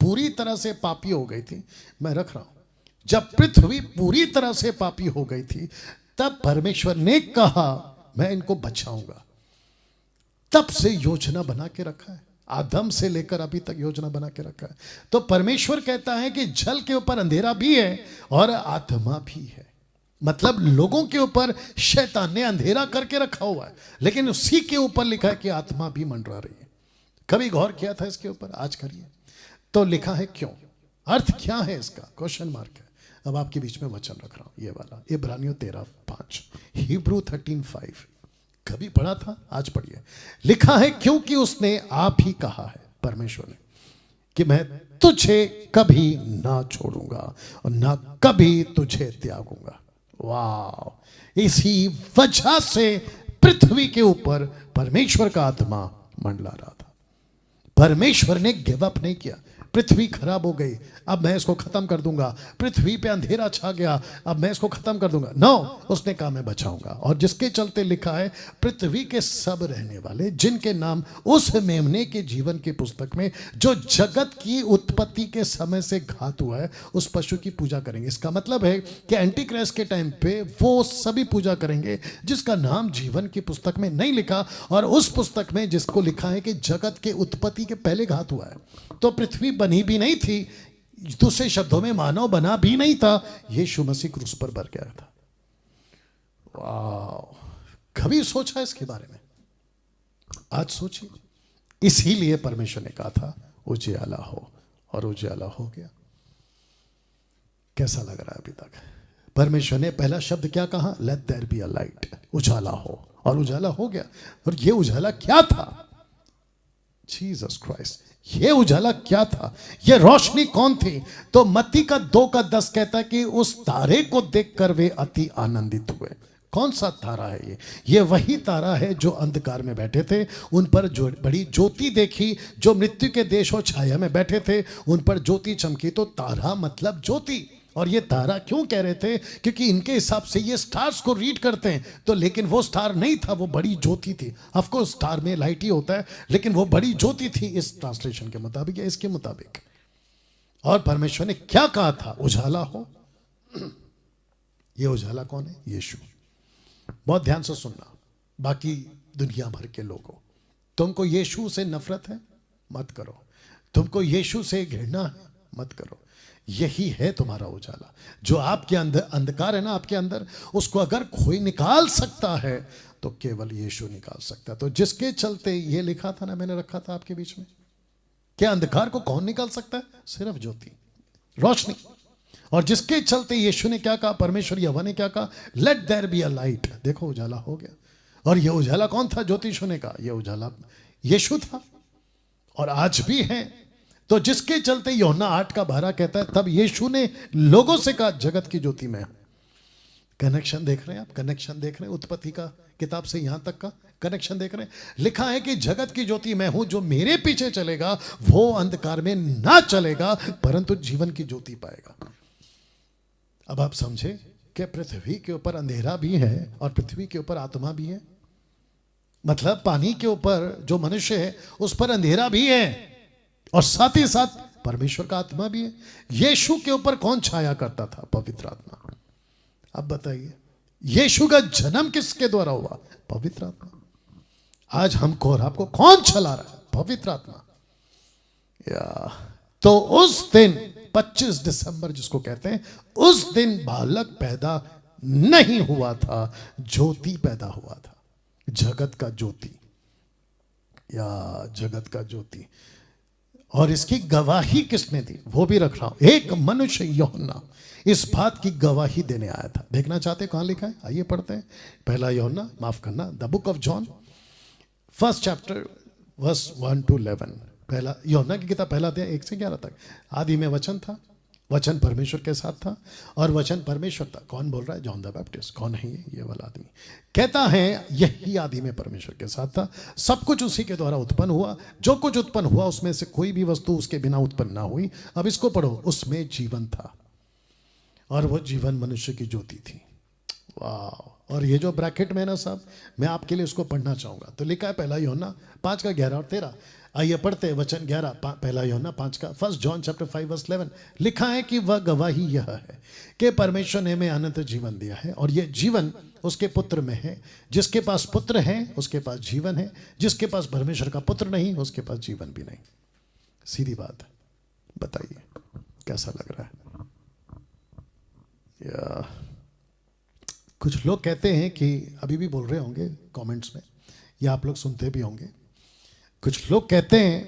पूरी तरह से पापी हो गई थी, मैं रख रहा हूं जब पृथ्वी पूरी तरह से पापी हो गई थी, तब परमेश्वर ने कहा मैं इनको बचाऊंगा। तब से योजना बना के रखा है, आदम से लेकर अभी तक योजना बना के रखा है। तो परमेश्वर कहता है कि जल के ऊपर अंधेरा भी है और आत्मा भी है। मतलब लोगों के ऊपर शैतान ने अंधेरा करके रखा हुआ है, लेकिन उसी के ऊपर लिखा है कि आत्मा भी मंडरा रही है। कभी गौर किया था इसके ऊपर? आज करिए। तो लिखा है क्यों, अर्थ क्या है इसका, क्वेश्चन मार्क है। अब आपके बीच में वचन रख रहा हूं, ये वाला इब्रानियों 13:5, हिब्रू 13:5। कभी पढ़ा था? आज पढ़िए। लिखा है क्योंकि उसने आप ही कहा है, परमेश्वर ने, कि मैं तुझे कभी ना छोड़ूंगा और ना कभी तुझे त्यागूंगा। वाह! इसी वजह से पृथ्वी के ऊपर परमेश्वर का आत्मा मंडला रहा था। परमेश्वर ने गिव अप नहीं किया। पृथ्वी खराब हो गई, अब मैं इसको खत्म कर दूंगा। पृथ्वी पे अंधेरा छा गया, अब मैं इसको खत्म कर दूंगा। नो, उसने कहा मैं बचाऊंगा। और जिसके चलते लिखा है पृथ्वी के सब रहने वाले जिनके नाम उस मेमने के जीवन की पुस्तक में जो जगत की उत्पत्ति के समय से घात हुआ है, उस पशु की पूजा करेंगे। इसका मतलब है कि एंटी क्राइस्ट के टाइम पे वो सभी पूजा करेंगे जिसका नाम जीवन की पुस्तक में नहीं लिखा, और उस पुस्तक में जिसको लिखा है कि जगत के उत्पत्ति के पहले घात हुआ है। तो पृथ्वी बनी भी नहीं थी, दूसरे शब्दों में मानव बना भी नहीं था, यीशु मसीह क्रूस पर मर गया था। वाह! कभी सोचा इसके बारे में? आज सोचिए। इसीलिए परमेश्वर ने कहा था उजियाला हो, और उजियाला हो गया। कैसा लग रहा है अभी तक? परमेश्वर ने पहला शब्द क्या कहा? Let there be a light, उजाला हो, और उजाला हो गया। और ये उजाला क्या था? Jesus Christ. ये उजाला क्या था? ये रोशनी कौन थी? तो मत्ती का 2:10 कहता है कि उस तारे को देखकर वे अति आनंदित हुए। कौन सा तारा है ये? ये वही तारा है जो अंधकार में बैठे थे, उन पर जो बड़ी ज्योति देखी। जो मृत्यु के देश और छाया में बैठे थे, उन पर ज्योति चमकी। तो तारा मतलब ज्योति। और ये तारा क्यों कह रहे थे? क्योंकि इनके हिसाब से ये स्टार्स को रीड करते हैं, तो लेकिन वो स्टार नहीं था, वो बड़ी ज्योति थी। ऑफ कोर्स स्टार में लाइट ही होता है, लेकिन वो बड़ी ज्योति थी इस ट्रांसलेशन के मुताबिक या इसके मुताबिक। और परमेश्वर ने क्या कहा था? उजाला हो। ये उजाला कौन है? यीशु। बहुत ध्यान से सुनना, बाकी दुनिया भर के लोगों, तुमको यीशु से नफरत है, मत करो। तुमको यीशु से घृणा है, मत करो। यही है तुम्हारा उजाला। जो आपके अंदर अंधकार है ना, आपके अंदर, उसको अगर कोई निकाल सकता है तो केवल यीशु निकाल सकता है। तो जिसके चलते ये लिखा था ना, मैंने रखा था आपके बीच में, क्या अंधकार को कौन निकाल सकता है? सिर्फ ज्योति, रोशनी। और जिसके चलते यीशु ने क्या कहा? परमेश्वर यहोवा ने क्या कहा? Let there be a light. देखो उजाला हो गया। और ये उजाला कौन था? ज्योतिषों ने कहा ये उजाला यीशु था, और आज भी है। तो जिसके चलते यूहन्ना 8:12 कहता है तब यीशु ने लोगों से कहा जगत की ज्योति मैं। कनेक्शन देख रहे हैं आप? कनेक्शन देख रहे हैं? उत्पत्ति का किताब से यहां तक का कनेक्शन देख रहे हैं? लिखा है कि जगत की ज्योति मैं हूं, जो मेरे पीछे चलेगा वो अंधकार में ना चलेगा परंतु जीवन की ज्योति पाएगा। अब आप समझे कि पृथ्वी के ऊपर अंधेरा भी है और पृथ्वी के ऊपर आत्मा भी है। मतलब पानी के ऊपर जो मनुष्य है उस पर अंधेरा भी है, और साथ ही साथ परमेश्वर का आत्मा भी है। यीशु के ऊपर कौन छाया करता था? पवित्र आत्मा। अब बताइए, यीशु का जन्म किसके द्वारा हुआ? पवित्र आत्मा। आज हमको और आपको कौन चला रहा है? पवित्र आत्मा। या तो उस दिन 25 दिसंबर जिसको कहते हैं, उस दिन बालक पैदा नहीं हुआ था, ज्योति पैदा हुआ था। जगत का ज्योति, या जगत का ज्योति। और इसकी गवाही किसने दी? वो भी रख रहा हूं। एक मनुष्य यूहन्ना इस बात की गवाही देने आया था। देखना चाहते कहां लिखा है? आइए पढ़ते हैं। पहला यूहन्ना, माफ करना, the book of John, 1 chapter verse 1 to 11। पहला यूहन्ना की किताब, पहला अध्याय 1 से 11 तक। आदि में वचन था, वचन परमेश्वर के साथ था और वचन परमेश्वर था। कौन बोल रहा है? John the Baptist. कौन है ये वाला आदमी? कहता है यही आदि में परमेश्वर के साथ था, सब कुछ उसी के द्वारा उत्पन्न हुआ, जो कुछ उत्पन्न हुआ उसमें से कोई भी वस्तु उसके बिना उत्पन्न ना हुई। अब इसको पढ़ो, उसमें जीवन था और वो जीवन मनुष्य की ज्योति थी। वाह। और ये जो ब्रैकेट में है ना साहब, मैं आपके लिए उसको पढ़ना चाहूंगा। तो लिखा है पहला यूहन्ना 5 का 11 और 13। आइए पढ़ते हैं वचन 11, पहला यूहन्ना 5 का 1 जॉन चैप्टर 5 वर्स 11। लिखा है कि वह गवाही यह है कि परमेश्वर ने हमें अनंत जीवन दिया है, और यह जीवन उसके पुत्र में है। जिसके पास पुत्र है उसके पास जीवन है, जिसके पास परमेश्वर का पुत्र नहीं उसके पास जीवन भी नहीं। सीधी बात है। बताइए कैसा लग रहा है? या कुछ लोग कहते हैं कि, अभी भी बोल रहे होंगे कमेंट्स में, या आप लोग सुनते भी होंगे, कुछ लोग कहते हैं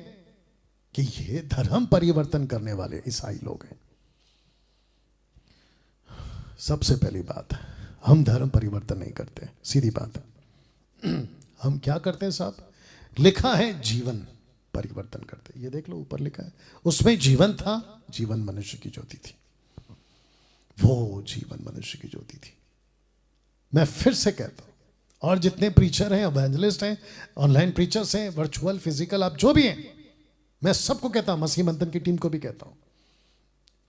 कि ये धर्म परिवर्तन करने वाले ईसाई लोग हैं। सबसे पहली बात, हम धर्म परिवर्तन नहीं करते, सीधी बात है। हम क्या करते हैं साहब? लिखा है जीवन परिवर्तन करते। ये देख लो ऊपर लिखा है, उसमें जीवन था, जीवन मनुष्य की ज्योति थी। वो जीवन मनुष्य की ज्योति थी। मैं फिर से कहता हूं, और जितने प्रीचर हैं, एवेंजलिस्ट हैं, ऑनलाइन प्रीचर्स हैं, वर्चुअल फिजिकल, आप जो भी हैं, मैं सबको कहता हूं, मसीह मंथन की टीम को भी कहता हूं,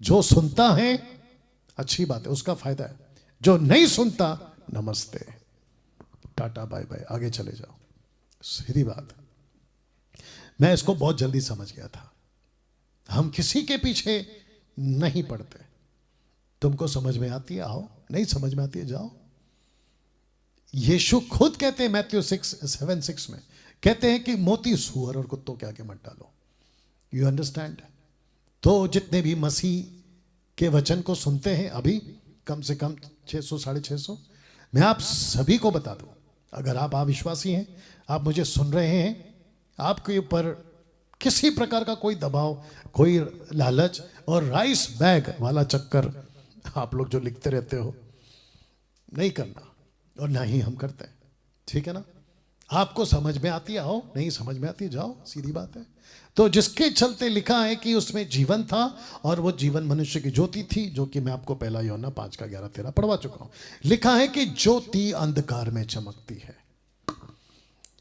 जो सुनता है अच्छी बात है, उसका फायदा है। जो नहीं सुनता, नमस्ते, टाटा बाय बाय, आगे चले जाओ। सीधी बात। मैं इसको बहुत जल्दी समझ गया था। हम किसी के पीछे नहीं पड़ते। तुमको समझ में आती है आओ, नहीं समझ में आती है जाओ। यीशु खुद कहते हैं मैथ्यू 7:6 में, कहते हैं कि मोती सूअर और कुत्तों के आगे मत डालो। You understand? तो जितने भी मसीह के वचन को सुनते हैं, अभी कम से कम 600-650, मैं आप सभी को बता दूं, अगर आप अविश्वासी हैं, आप मुझे सुन रहे हैं, आपके ऊपर किसी प्रकार का कोई दबाव, कोई लालच और राइस बैग वाला चक्कर आप लोग जो लिखते रहते हो, नहीं करना, और ना ही हम करते हैं। ठीक है ना? आपको समझ में आती है आओ, नहीं समझ में आती है जाओ, सीधी बात है। तो जिसके चलते लिखा है कि उसमें जीवन था, और वो जीवन मनुष्य की ज्योति थी, जो कि मैं आपको पहला यूहन्ना 5 का 11-13 पढ़वा चुका हूं। लिखा है कि ज्योति अंधकार में चमकती है।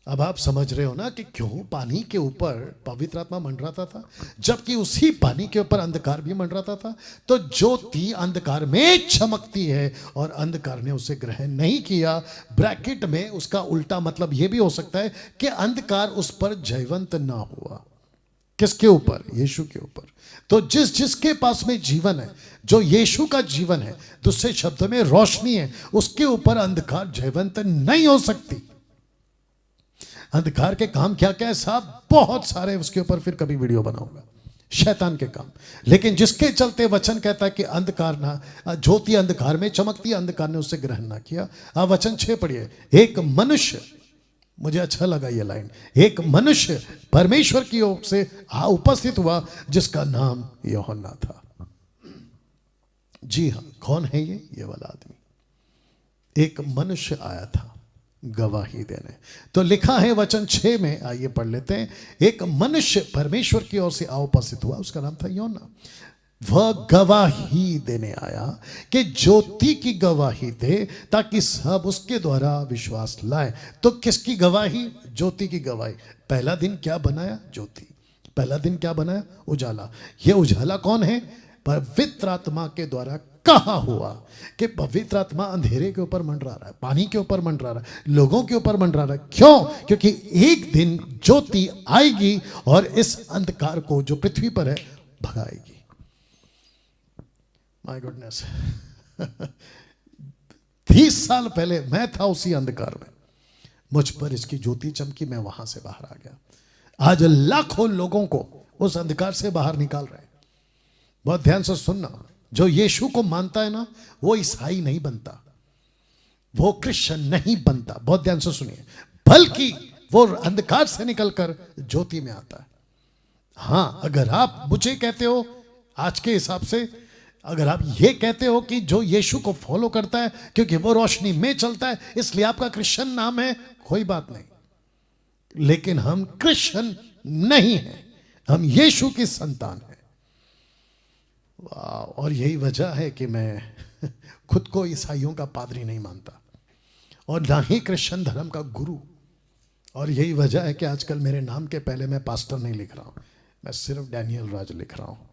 अब आप समझ रहे हो ना कि क्यों पानी के ऊपर पवित्र आत्मा मंडराता था, जबकि उसी पानी के ऊपर अंधकार भी मंडराता था। तो ज्योति अंधकार में चमकती है, और अंधकार ने उसे ग्रहण नहीं किया। ब्रैकेट में उसका उल्टा मतलब यह भी हो सकता है कि अंधकार उस पर जयवंत ना हुआ। किसके ऊपर? यीशु के ऊपर। तो जिसके पास में जीवन है, जो यीशु का जीवन है, दूसरे शब्दों में रोशनी है, उसके ऊपर अंधकार जयवंत नहीं हो सकती। अंधकार के काम क्या क्या है साहब? बहुत सारे, उसके ऊपर फिर कभी वीडियो बनाऊंगा, शैतान के काम। लेकिन जिसके चलते वचन कहता है कि अंधकार ना, ज्योति अंधकार में चमकती, अंधकार ने उससे ग्रहण ना किया। आप वचन 6 पढ़िए। एक मनुष्य, मुझे अच्छा लगा ये लाइन, एक मनुष्य परमेश्वर की ओर से उपस्थित हुआ जिसका नाम यूहन्ना था। जी हां, कौन है ये वाला आदमी? एक मनुष्य आया था गवाही देने। तो लिखा है वचन 6 में, आइए पढ़ लेते हैं। एक मनुष्य परमेश्वर की ओर से उपस्थित हुआ, उसका नाम था यूहन्ना। वह गवाही देने आया कि ज्योति की गवाही दे, ताकि सब उसके द्वारा विश्वास लाए। तो किसकी गवाही? ज्योति की गवाही। पहला दिन क्या बनाया? ज्योति। पहला दिन क्या बनाया? उजाला। यह उजाला कौन है? पवित्र आत्मा के द्वारा कहा हुआ कि पवित्र आत्मा अंधेरे के ऊपर मंडरा रहा है, पानी के ऊपर मंडरा रहा है, लोगों के ऊपर मंडरा रहा है। क्यों? क्योंकि एक दिन ज्योति आएगी और इस अंधकार को जो पृथ्वी पर है भगाएगी। माय गुडनेस 30 साल पहले मैं था उसी अंधकार में, मुझ पर इसकी ज्योति चमकी, मैं वहां से बाहर आ गया। आज लाखों लोगों को उस अंधकार से बाहर निकाल रहे हैं। बहुत ध्यान से सुनना, जो यीशु को मानता है ना, वो ईसाई नहीं बनता, वो क्रिश्चियन नहीं बनता। बहुत ध्यान से सुनिए, बल्कि वो अंधकार से निकलकर ज्योति में आता है। हां, अगर आप मुझे कहते हो आज के हिसाब से, अगर आप ये कहते हो कि जो यीशु को फॉलो करता है क्योंकि वो रोशनी में चलता है इसलिए आपका क्रिश्चियन नाम है, कोई बात नहीं। लेकिन हम क्रिश्चियन नहीं हैं, हम यीशु की संतान हैं। वाह। और यही वजह है कि मैं खुद को ईसाइयों का पादरी नहीं मानता, और ना ही क्रिश्चियन धर्म का गुरु। और यही वजह है कि आजकल मेरे नाम के पहले मैं पास्टर नहीं लिख रहा हूं, मैं सिर्फ डैनियल राज लिख रहा हूं।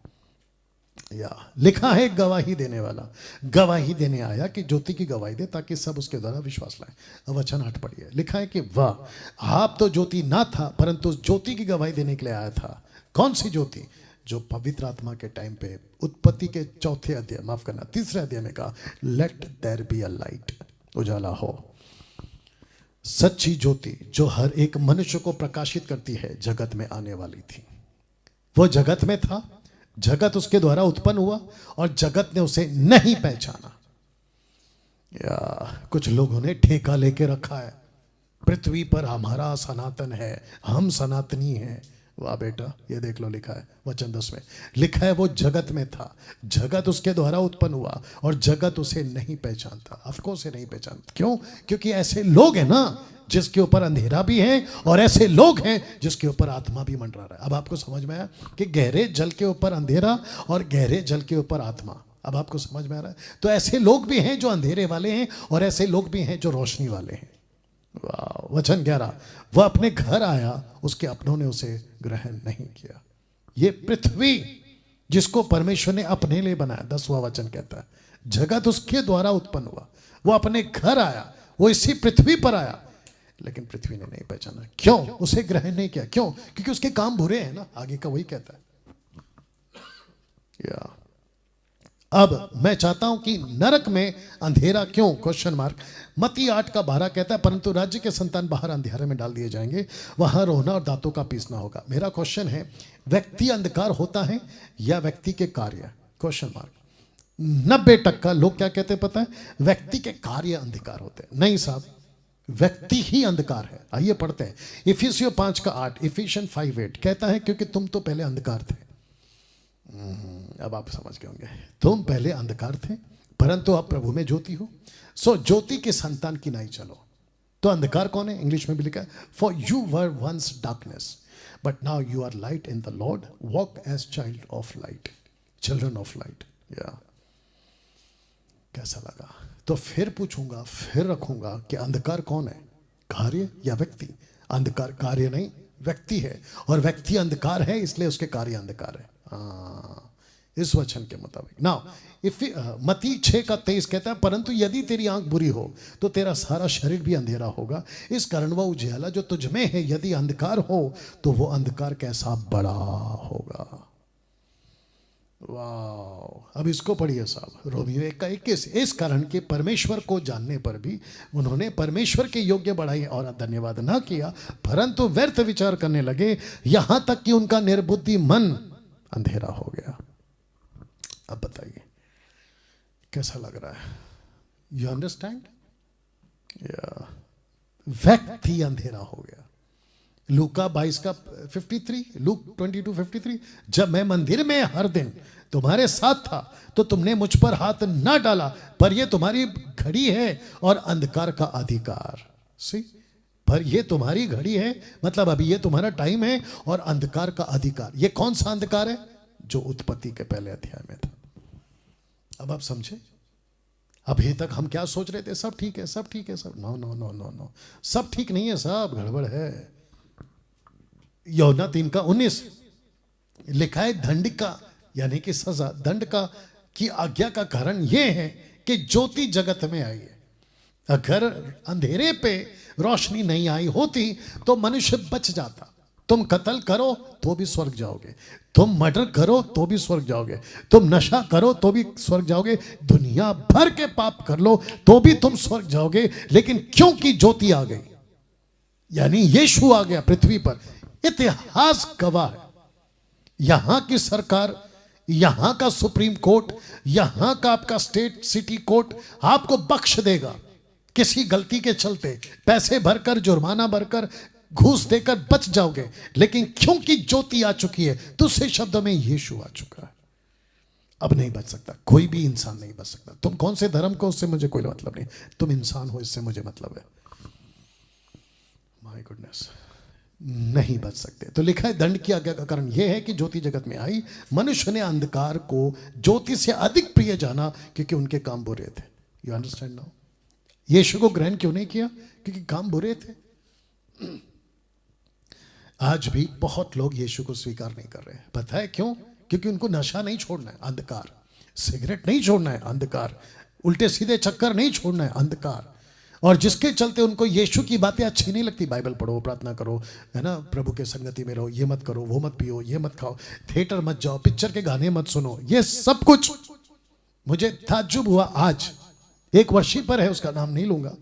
या लिखा है गवाही देने वाला गवाही देने आया कि ज्योति की गवाही दे ताकि सब उसके द्वारा विश्वास लाए। वचन 8 पढ़िए, लिखा है कि वाह आप तो ज्योति ना था परंतु ज्योति की गवाही देने के लिए आया था। कौन सी ज्योति? जो पवित्र आत्मा के टाइम पे उत्पत्ति के 4थे अध्याय, माफ करना 3रे अध्याय में कहा let there be a light, उजाला हो। सच्ची ज्योति जो हर एक मनुष्य को प्रकाशित करती है जगत में आने वाली थी। वो जगत में था, जगत उसके द्वारा उत्पन्न हुआ और जगत ने उसे नहीं पहचाना। या कुछ लोगों ने ठेका लेके रखा है, पृथ्वी पर हमारा सनातन है, हम सनातनी हैं। वाह बेटा, ये देख लो, लिखा है वचन 10 में, लिखा है वो जगत में था, जगत उसके द्वारा उत्पन्न हुआ और जगत उसे नहीं पहचानता। ऑफकोर्स से नहीं पहचानता। क्यों? क्योंकि ऐसे लोग हैं ना जिसके ऊपर अंधेरा भी है और ऐसे लोग हैं जिसके ऊपर आत्मा भी मंडरा रहा है। अब आपको समझ में आया कि गहरे जल के ऊपर अंधेरा और गहरे जल के ऊपर आत्मा। अब आपको समझ में आ रहा है? तो ऐसे लोग भी हैं जो अंधेरे वाले हैं और ऐसे लोग भी हैं जो रोशनी वाले हैं। वचन 11, वह अपने घर आया, उसके अपनों ने उसे ग्रहण नहीं किया। ये पृथ्वी जिसको परमेश्वर ने अपने लिए बनाया, 10वां वचन कहता है जगत उसके द्वारा उत्पन्न हुआ, वो अपने घर आया, वो इसी पृथ्वी पर आया, लेकिन पृथ्वी ने नहीं पहचाना। क्यों? उसे ग्रहण नहीं किया। क्यों? क्योंकि उसके काम बुरे हैं ना, आगे का वही कहता है। या अब मैं चाहता हूं कि नरक में अंधेरा क्यों? Question mark. मत्ती 8:12 कहता है परंतु राज्य के संतान बाहर अंधेरे में डाल दिए जाएंगे, वहां रोना और दांतों का पीसना होगा। मेरा क्वेश्चन है, व्यक्ति अंधकार होता है या व्यक्ति के कार्य? Question mark. 90% लोग क्या कहते हैं पता है? व्यक्ति के कार्य अंधकार होते हैं। नहीं साहब, व्यक्ति ही अंधकार है। आइए पढ़ते हैं इफिसियों 5:8, इफिशियन 5:8 कहता है क्योंकि तुम तो पहले अंधकार थे। अब आप समझ गए होंगे, तुम पहले अंधकार थे परंतु अब प्रभु में ज्योति हो। सो ज्योति के संतान की नहीं चलो। तो अंधकार कौन है? इंग्लिश में भी लिखा है for you were once darkness but now you are light in the Lord, walk as child of light, children of light. या कैसा लगा? तो फिर पूछूंगा, फिर रखूंगा कि अंधकार कौन है, कार्य या व्यक्ति? अंधकार कार्य नहीं, व्यक्ति है, और व्यक्ति अंधकार है इसलिए उसके कार्य अंधकार है। इस वचन के मुताबिक ना मत्ती 6:23 कहता है परंतु यदि तेरी आंख बुरी हो तो तेरा सारा शरीर भी अंधेरा होगा। इस कारण वह उजियाला जो तुझ में है यदि अंधकार हो तो वो अंधकार कैसा बड़ा होगा। वाह, अब इसको पढ़िए साहब, रोमियो 1:21। इस कारण के परमेश्वर को जानने पर भी उन्होंने परमेश्वर के योग्य बढ़ाई और धन्यवाद ना किया परंतु व्यर्थ विचार करने लगे, यहां तक कि उनका निर्बुद्धि मन अंधेरा हो गया। अब बताइए कैसा लग रहा है? You understand? व्यक्ति अंधेरा हो गया। लूका 22:53, लूक 22:53, जब मैं मंदिर में हर दिन तुम्हारे साथ था तो तुमने मुझ पर हाथ ना डाला, पर यह तुम्हारी घड़ी है और अंधकार का अधिकार। सी, पर यह तुम्हारी घड़ी है, मतलब अभी यह तुम्हारा टाइम है, और अंधकार का अधिकार। यह कौन सा अंधकार है? जो उत्पत्ति के पहले अध्याय में था। अब आप समझे? अभी तक हम क्या सोच रहे थे? सब ठीक है, सब ठीक है, सब no no no no no, सब ठीक नहीं है, सब गड़बड़ है। यूहन्ना 3:19 लिखा है दंड का यानी कि सजा, दंड का की आज्ञा का कारण यह है कि ज्योति जगत में आई है। अगर अंधेरे पे रोशनी नहीं आई होती तो मनुष्य बच जाता। तुम कत्ल करो तो भी स्वर्ग जाओगे, तुम मर्डर करो तो भी स्वर्ग जाओगे, तुम नशा करो तो भी स्वर्ग जाओगे, दुनिया भर के पाप कर लो तो भी तुम स्वर्ग जाओगे। लेकिन क्योंकि ज्योति आ गई यानी यीशु आ गया पृथ्वी पर, इतिहास गवाह है। यहां की सरकार, यहां का सुप्रीम कोर्ट, यहां का आपका स्टेट सिटी कोर्ट आपको बख्श देगा किसी गलती के चलते। पैसे भरकर, जुर्माना भरकर, घूस देकर बच जाओगे। लेकिन क्योंकि ज्योति आ चुकी है, दूसरे शब्दों में यीशु आ चुका है, अब नहीं बच सकता। कोई भी इंसान नहीं बच सकता। तुम कौन से धर्म को, उससे मुझे कोई मतलब नहीं, तुम इंसान हो, इससे मुझे मतलब है। माय गुडनेस, नहीं बच सकते। तो लिखा है दंड की आज्ञा का कारण यह है कि ज्योति जगत में आई, मनुष्य ने अंधकार को ज्योति से अधिक प्रिय जाना क्योंकि उनके काम बुरे थे। You understand now? यीशु को ग्रहण क्यों नहीं किया? क्योंकि काम बुरे थे। आज भी बहुत लोग यीशु को स्वीकार नहीं कर रहे हैं। पता है क्यों? क्योंकि उनको नशा नहीं छोड़ना है, अंधकार। सिगरेट नहीं छोड़ना है, अंधकार। उल्टे सीधे चक्कर नहीं छोड़ना है, अंधकार। और जिसके चलते उनको यीशु की बातें अच्छी नहीं लगती, बाइबल पढ़ो, प्रार्थना करो, है ना, प्रभु के संगति में रहो, ये मत करो, वो मत पियो, ये मत खाओ, थिएटर मत जाओ, पिक्चर के गाने मत सुनो, ये सब कुछ। मुझे ताज्जुब हुआ, आज एक वर्षीपर है, उसका नाम नहीं लूंगा,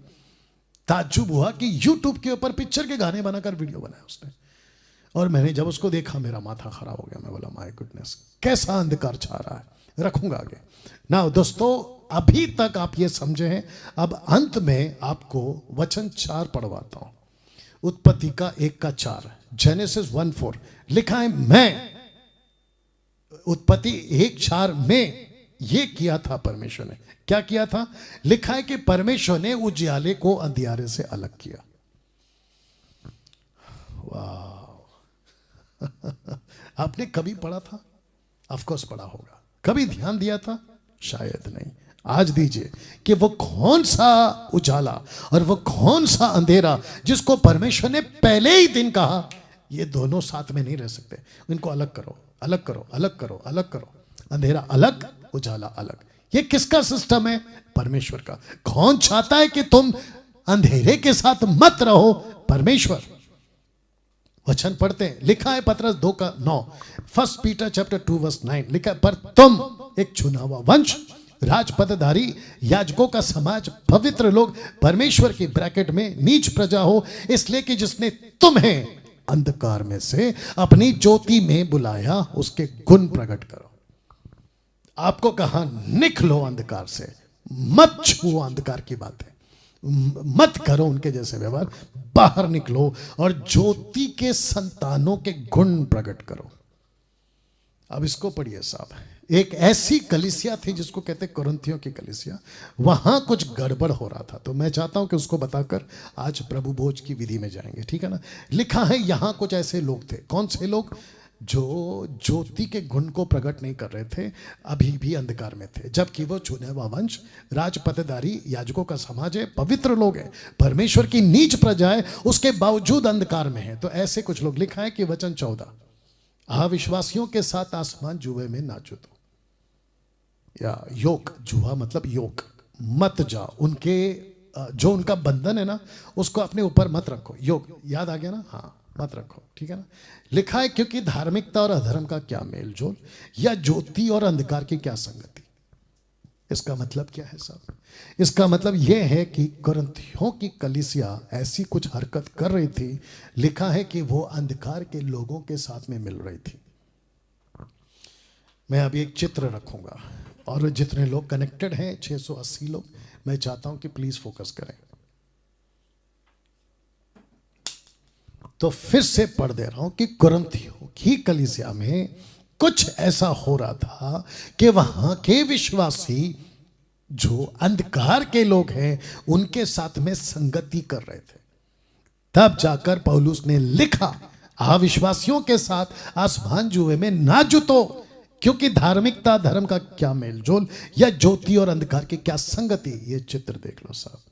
ताज्जुब हुआ कि यूट्यूब के ऊपर पिक्चर के गाने बनाकर वीडियो बनाया उसने। और मैंने जब उसको देखा मेरा माथा खराब हो गया। मैं बोला माय गुडनेस, कैसा अंधकार छा रहा है। रखूंगा आगे ना। दोस्तों अभी तक आप ये समझे हैं। अब अंत में आपको वचन 4 पढ़वाता हूं। उत्पत्ति का 1:4, जेनेसिस 1:4 लिखा है, मैं, उत्पत्ति 1:4 में ये किया था परमेश्वर ने। क्या किया था? लिखा है कि परमेश्वर ने उजियाले को अंधियारे से अलग किया। वाह आपने कभी पढ़ा था? ऑफकोर्स पढ़ा होगा। कभी ध्यान दिया था? शायद नहीं। आज दीजिए कि वो कौन सा उजाला और वो कौन सा अंधेरा जिसको परमेश्वर ने पहले ही दिन कहा ये दोनों साथ में नहीं रह सकते, इनको अलग करो, अलग करो, अलग करो, अलग करो। अंधेरा अलग, उजाला अलग। ये किसका सिस्टम है? परमेश्वर का। कौन चाहता है कि तुम अंधेरे के साथ मत रहो? परमेश्वर। वचन पढ़ते हैं, लिखा है पतरस 2:9, 1 पीटर चैप्टर 2:9 लिखा है, पर तुम एक चुना हुआ वंश, राजपदधारी, याजकों का समाज, पवित्र लोग, परमेश्वर की ब्रैकेट में नीच प्रजा हो, इसलिए कि जिसने तुम्हें अंधकार में से अपनी ज्योति में बुलाया उसके गुण प्रकट करो। आपको कहा निकलो अंधकार से, मत छुओ अंधकार की बातें, मत करो उनके जैसे व्यवहार, बाहर निकलो और ज्योति के संतानों के गुण प्रकट करो। अब इसको पढ़िए साहब। एक ऐसी कलीसिया थी जिसको कहते कुरिन्थियों की कलीसिया, वहां कुछ गड़बड़ हो रहा था। तो मैं चाहता हूं कि उसको बताकर आज प्रभु भोज की विधि में जाएंगे, ठीक है ना। लिखा है यहां कुछ ऐसे लोग थे। कौन से लोग? जो ज्योति के गुण को प्रकट नहीं कर रहे थे, अभी भी अंधकार में थे, जबकि वो चुने हुआ वंश, राजपदधारी, याजकों का समाज है, पवित्र लोग हैं, परमेश्वर की नीच प्रजा है, उसके बावजूद अंधकार में है। तो ऐसे कुछ लोग। लिखा है कि वचन 14, अविश्वासियों के साथ आसमान जुए में ना जुतो, या योग, जुआ मतलब योग, मत जाओ उनके, जो उनका बंधन है ना उसको अपने ऊपर मत रखो। योग याद आ गया ना? हाँ, मत रखो, ठीक है ना। लिखा है क्योंकि धार्मिकता और अधर्म का क्या मेल जोल, या ज्योति और अंधकार की क्या संगति। इसका मतलब क्या है साहब? इसका मतलब यह है कि कुरिन्थियों की कलीसिया ऐसी कुछ हरकत कर रही थी। लिखा है कि वो अंधकार के लोगों के साथ में मिल रही थी। मैं अभी एक चित्र रखूंगा और जितने लोग कनेक्टेड हैं 680 लोग, मैं चाहता हूं कि प्लीज फोकस करें। तो फिर से पढ़ दे रहा हूं कि कुरिन्थियों की कलीसिया में कुछ ऐसा हो रहा था कि वहां के विश्वासी जो अंधकार के लोग हैं उनके साथ में संगति कर रहे थे। तब जाकर पौलुस ने लिखा, अविश्वासियों के साथ आसमान जुए में ना जुतो, क्योंकि धार्मिकता धर्म का क्या मेलजोल, या ज्योति और अंधकार की क्या संगति। ये चित्र देख लो साहब।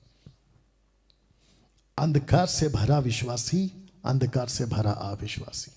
अंधकार से भरा विश्वासी, अंधकार से भरा अविश्वासी।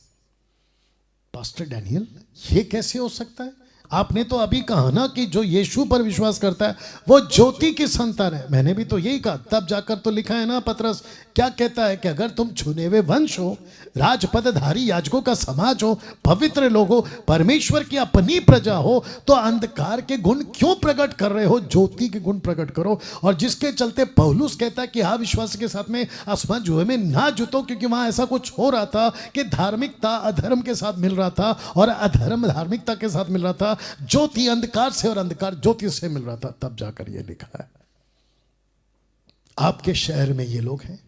पास्टर डैनियल, ये कैसे हो सकता है? आपने तो अभी कहा ना कि जो यीशु पर विश्वास करता है वो ज्योति की संतान है। मैंने भी तो यही कहा। तब जाकर तो लिखा है ना, पतरस क्या कहता है कि अगर तुम चुने हुए वंश हो, राजपदधारी, याजकों का समाज हो, पवित्र लोग हो, परमेश्वर की अपनी प्रजा हो, तो अंधकार के गुण क्यों प्रकट कर रहे हो? ज्योति के गुण प्रकट करो। और जिसके चलते पौलुस कहता है कि हाँ, विश्वास के साथ में आसमान जुए में ना जुतो, क्योंकि वहां ऐसा कुछ हो रहा था कि धार्मिकता अधर्म के साथ मिल रहा था और अधर्म धार्मिकता के साथ मिल रहा था, ज्योति अंधकार से और अंधकार ज्योति से मिल रहा था। तब जाकर यह लिखा है। आपके शहर में ये लोग हैं,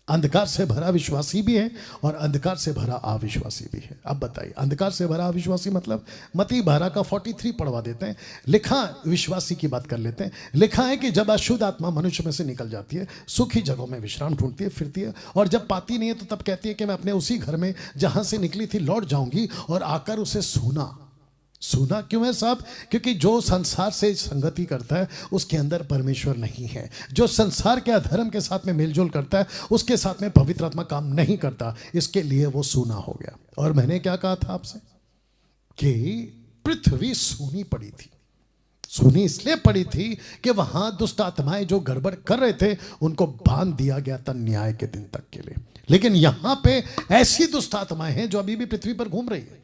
अंधकार से भरा विश्वासी भी है और अंधकार से भरा अविश्वासी भी है। अब बताइए, अंधकार से भरा अविश्वासी मतलब? मत्ती 12 का 43 पढ़वा देते हैं। लिखा, विश्वासी की बात कर लेते हैं। लिखा है कि जब अशुद्ध आत्मा मनुष्य में से निकल जाती है, सूखी जगहों में विश्राम ढूंढती है, फिरती है, और जब पाती नहीं है तो तब कहती है कि मैं अपने उसी घर में जहां से निकली थी लौट जाऊंगी, और आकर उसे सूना। सूना क्यों है साहब? क्योंकि जो संसार से संगति करता है उसके अंदर परमेश्वर नहीं है। जो संसार के अधर्म के साथ में मेलजोल करता है उसके साथ में पवित्र आत्मा काम नहीं करता, इसके लिए वो सूना हो गया। और मैंने क्या कहा था आपसे कि पृथ्वी सूनी पड़ी थी। सूनी इसलिए पड़ी थी कि वहां दुष्ट आत्माएं जो गड़बड़ कर रहे थे उनको बांध दिया गया था न्याय के दिन तक के लिए। लेकिन यहां पे ऐसी दुष्ट आत्माएं हैं जो अभी भी पृथ्वी पर घूम रही है,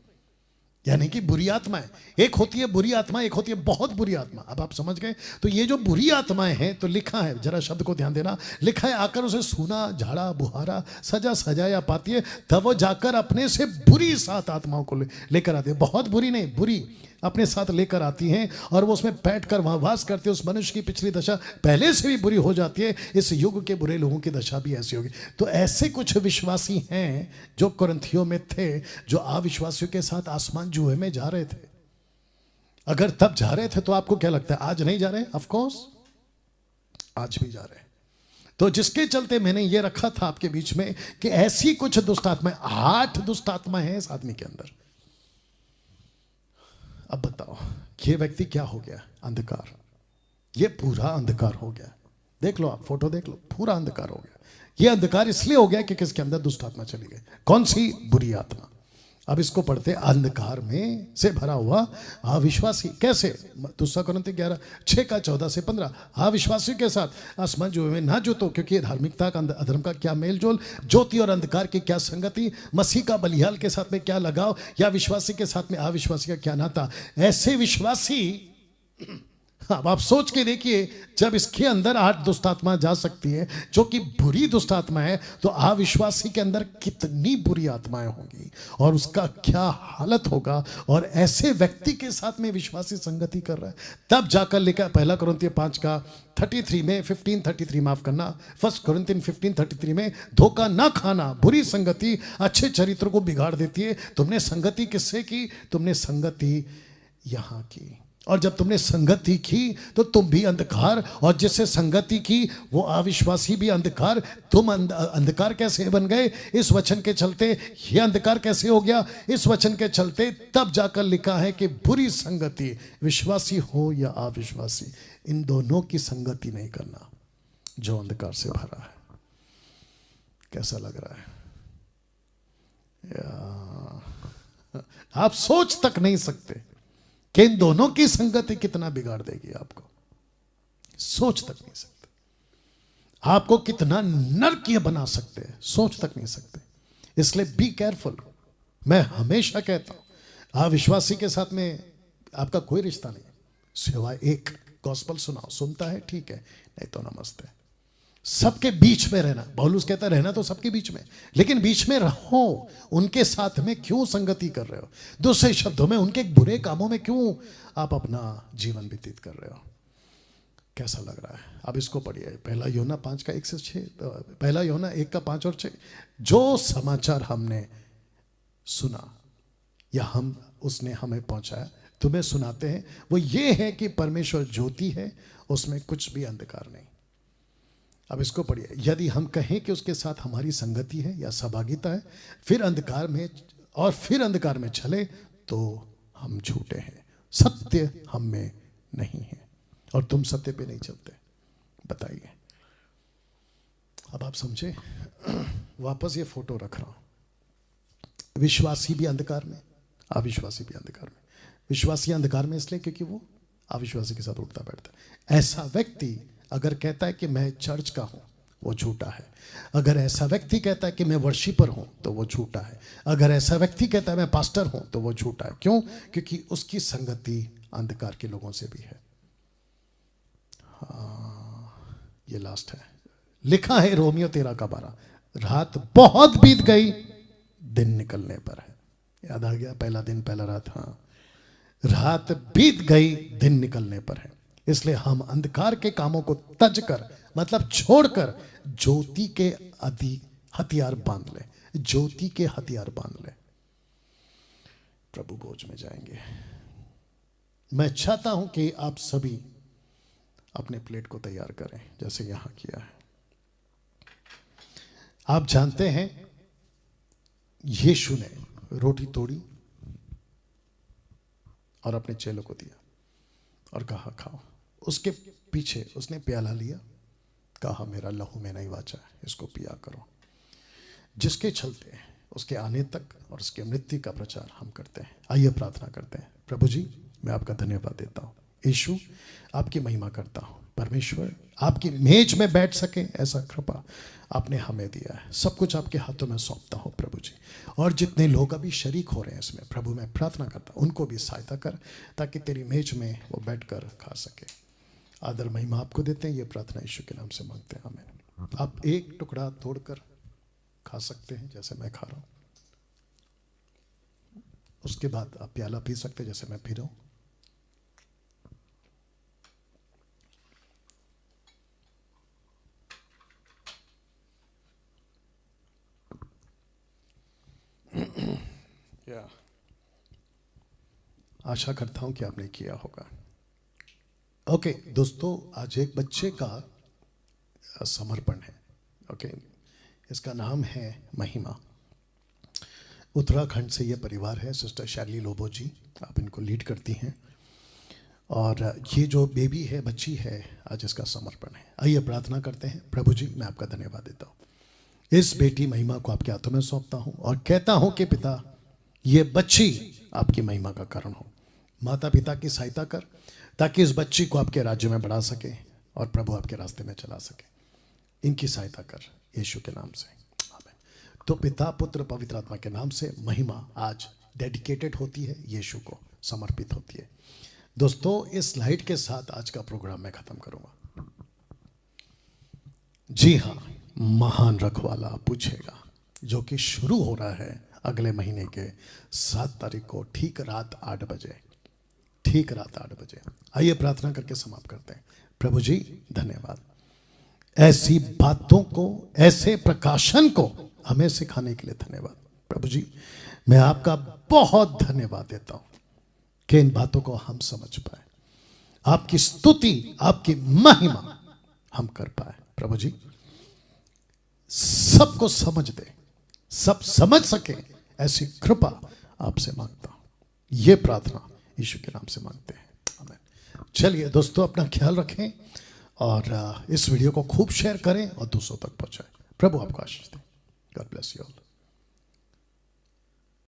यानी कि बुरी आत्माएं। एक होती है बुरी आत्मा, एक होती है बहुत बुरी आत्मा। अब आप समझ गए। तो ये जो बुरी आत्माएं हैं, तो लिखा है, जरा शब्द को ध्यान देना, लिखा है आकर उसे सूना, झाड़ा, बुहारा, सजा सजाया पाती है, तब वो जाकर अपने से बुरी 7 आत्माओं को लेकर आती है। बहुत बुरी नहीं, बुरी अपने साथ लेकर आती हैं और वो उसमें बैठकर वहां वास करती है। उस मनुष्य की पिछली दशा पहले से भी बुरी हो जाती है। इस युग के बुरे लोगों की दशा भी ऐसी होगी। तो ऐसे कुछ विश्वासी हैं जो कुरिन्थियों में थे, जो अविश्वासियों के साथ आसमान जुए में जा रहे थे। अगर तब जा रहे थे तो आपको क्या लगता है आज नहीं जा रहे? ऑफ कोर्स आज भी जा रहे हैं। तो जिसके चलते मैंने ये रखा था आपके बीच में कि ऐसी कुछ दुष्ट आत्माएं, 8 दुष्ट आत्माएं हैं इस आदमी के अंदर। अब बताओ ये व्यक्ति क्या हो गया? अंधकार। ये पूरा अंधकार हो गया। देख लो, आप फोटो देख लो, पूरा अंधकार हो गया। ये अंधकार इसलिए हो गया कि किसके अंदर दुष्ट आत्मा चली गई। कौन सी? बुरी आत्मा। अब इसको पढ़ते, अंधकार में से भरा हुआ अविश्वासी। कैसे? 2 कुरिन्थियों 11:6 का 14 से 15। अविश्वासियों के साथ आसमान जुए में ना जोतो, क्योंकि धार्मिकता का अधर्म का क्या मेल जोल, ज्योति और अंधकार की क्या संगति, मसीह का बलिहाल के साथ में क्या लगाव, या विश्वासी के साथ में अविश्वासी का क्या नाता। ऐसे विश्वासी, अब आप सोच के देखिए, जब इसके अंदर 8 दुष्ट आत्मा जा सकती है जो कि बुरी दुष्ट आत्मा है, तो अविश्वासी के अंदर कितनी बुरी आत्माएं होंगी और उसका क्या हालत होगा। और ऐसे व्यक्ति के साथ में विश्वासी संगति कर रहा है। तब जाकर लिखा 1 कुरिन्थियों 5 का 33 में 15:33, माफ करना, 1 कुरिन्थियों 15:33 में, धोखा ना खाना, बुरी संगति अच्छे चरित्र को बिगाड़ देती है। तुमने संगति किससे की? तुमने संगति यहां की। और जब तुमने संगति की तो तुम भी अंधकार, और जिससे संगति की वो अविश्वासी भी अंधकार। तुम अंधकार कैसे बन गए? इस वचन के चलते। ये अंधकार कैसे हो गया? इस वचन के चलते। तब जाकर लिखा है कि बुरी संगति, विश्वासी हो या अविश्वासी, इन दोनों की संगति नहीं करना जो अंधकार से भरा है। कैसा लग रहा है? आप सोच तक नहीं सकते कि इन दोनों की संगति कितना बिगाड़ देगी आपको। सोच तक नहीं सकते। आपको कितना नरकीय बना सकते हैं, सोच तक नहीं सकते। इसलिए बी केयरफुल। मैं हमेशा कहता हूं अविश्वासी के साथ में आपका कोई रिश्ता नहीं सिवाय एक, गॉस्पेल सुनाओ। सुनता है ठीक है, नहीं तो नमस्ते। सबके बीच में रहना, पौलुस कहता है रहना तो सबके बीच में, लेकिन बीच में रहो। उनके साथ में क्यों संगति कर रहे हो? दूसरे शब्दों में उनके बुरे कामों में क्यों आप अपना जीवन व्यतीत कर रहे हो? कैसा लग रहा है? अब इसको पढ़िए, 1 यूहन्ना 5 का 1 से 6, 1 यूहन्ना 1 का 5 और 6। जो समाचार हमने सुना या उसने हमें पहुंचाया, तुम्हें सुनाते हैं, वो ये है कि परमेश्वर ज्योति है, उसमें कुछ भी अंधकार नहीं। अब इसको पढ़िए, यदि हम कहें कि उसके साथ हमारी संगति है या सहभागिता है, फिर अंधकार में चले तो हम झूठे हैं, सत्य हम में नहीं है, और तुम सत्य पे नहीं चलते। बताइए, अब आप समझे? वापस ये फोटो रख रहा हूं। विश्वासी भी अंधकार में, अविश्वासी भी अंधकार में। विश्वासी अंधकार में इसलिए क्योंकि वो अविश्वासी के साथ उठता बैठता है। ऐसा व्यक्ति अगर कहता है कि मैं चर्च का हूं, वो झूठा है। अगर ऐसा व्यक्ति कहता है कि मैं वर्शिपर हूं, तो वो झूठा है। अगर ऐसा व्यक्ति कहता है मैं पास्टर हूं, तो वो झूठा है। क्यों? क्योंकि उसकी संगति अंधकार के लोगों से भी है। ये लास्ट है, लिखा है रोमियो 13 का 12, रात बहुत बीत गई, दिन निकलने पर है। याद आ गया? पहला दिन पहला रात। हाँ, रात बीत गई, दिन निकलने पर है। इसलिए हम अंधकार के कामों को तज कर, मतलब छोड़कर, ज्योति के हथियार बांध ले। ज्योति के हथियार बांध ले, प्रभु भोज में जाएंगे। मैं चाहता हूं कि आप सभी अपने प्लेट को तैयार करें जैसे यहां किया है। आप जानते हैं यीशु ने रोटी तोड़ी और अपने चेलों को दिया और कहा खाओ। उसके पीछे उसने प्याला लिया, कहा मेरा लहू में नहीं वाचा है, इसको पिया करो। जिसके चलते उसके आने तक और उसके मृत्यु का प्रचार हम करते हैं। आइए प्रार्थना करते हैं। प्रभु जी मैं आपका धन्यवाद देता हूँ। यीशु आपकी महिमा करता हूँ। परमेश्वर आपकी मेज में बैठ सके ऐसा कृपा आपने हमें दिया है। सब कुछ आपके हाथों में सौंपता हूँ प्रभु जी। और जितने लोग अभी शरीक हो रहे हैं इसमें प्रभु मैं प्रार्थना करता हूँ उनको भी सहायता कर ताकि तेरी मेज में वो बैठकर खा सके। आदर महिमा आपको देते हैं। ये प्रार्थना यीशु के नाम से मांगते हैं, आमीन। आप एक टुकड़ा तोड़कर खा सकते हैं जैसे मैं खा रहा हूँ। उसके बाद आप प्याला पी सकते हैं जैसे मैं पी रहा हूँ। आशा करता हूं कि आपने किया होगा। ओके दोस्तों, आज एक बच्चे का समर्पण है। ओके, इसका नाम है महिमा। उत्तराखंड से ये परिवार है। सिस्टर शैली लोबो जी आप इनको लीड करती हैं। और ये जो बेबी है, बच्ची है, आज इसका समर्पण है। आइए प्रार्थना करते हैं। प्रभु जी मैं आपका धन्यवाद देता हूँ। इस बेटी महिमा को आपके हाथों में सौंपता हूँ और कहता हूँ कि पिता ये बच्ची आपकी महिमा का कारण हो। माता पिता की सहायता कर ताकि इस बच्ची को आपके राज्य में बढ़ा सके और प्रभु आपके रास्ते में चला सके। इनकी सहायता कर यीशु के नाम से, आमीन। तो पिता पुत्र पवित्र आत्मा के नाम से महिमा आज डेडिकेटेड होती है, यीशु को समर्पित होती है। दोस्तों इस स्लाइड के साथ आज का प्रोग्राम मैं खत्म करूंगा। जी हाँ, महान रखवाला पूछेगा जो कि शुरू हो रहा है अगले महीने के 7 तारीख को ठीक रात 8 बजे। ठीक रात 8 बजे। आइए प्रार्थना करके समाप्त करते हैं। प्रभु जी धन्यवाद, ऐसी बातों को, ऐसे प्रकाशन को हमें सिखाने के लिए धन्यवाद। प्रभु जी मैं आपका बहुत धन्यवाद देता हूं कि इन बातों को हम समझ पाए, आपकी स्तुति, आपकी महिमा हम कर पाए। प्रभु जी सबको समझ दे, सब समझ सके ऐसी कृपा आपसे मांगता हूं। यह प्रार्थना यीशु के नाम से मांगते हैं, आमीन। चलिए दोस्तों अपना ख्याल रखें और इस वीडियो को खूब शेयर करें और दूसरों तक पहुंचाएं। प्रभु आपको आशीष दे। God bless you all.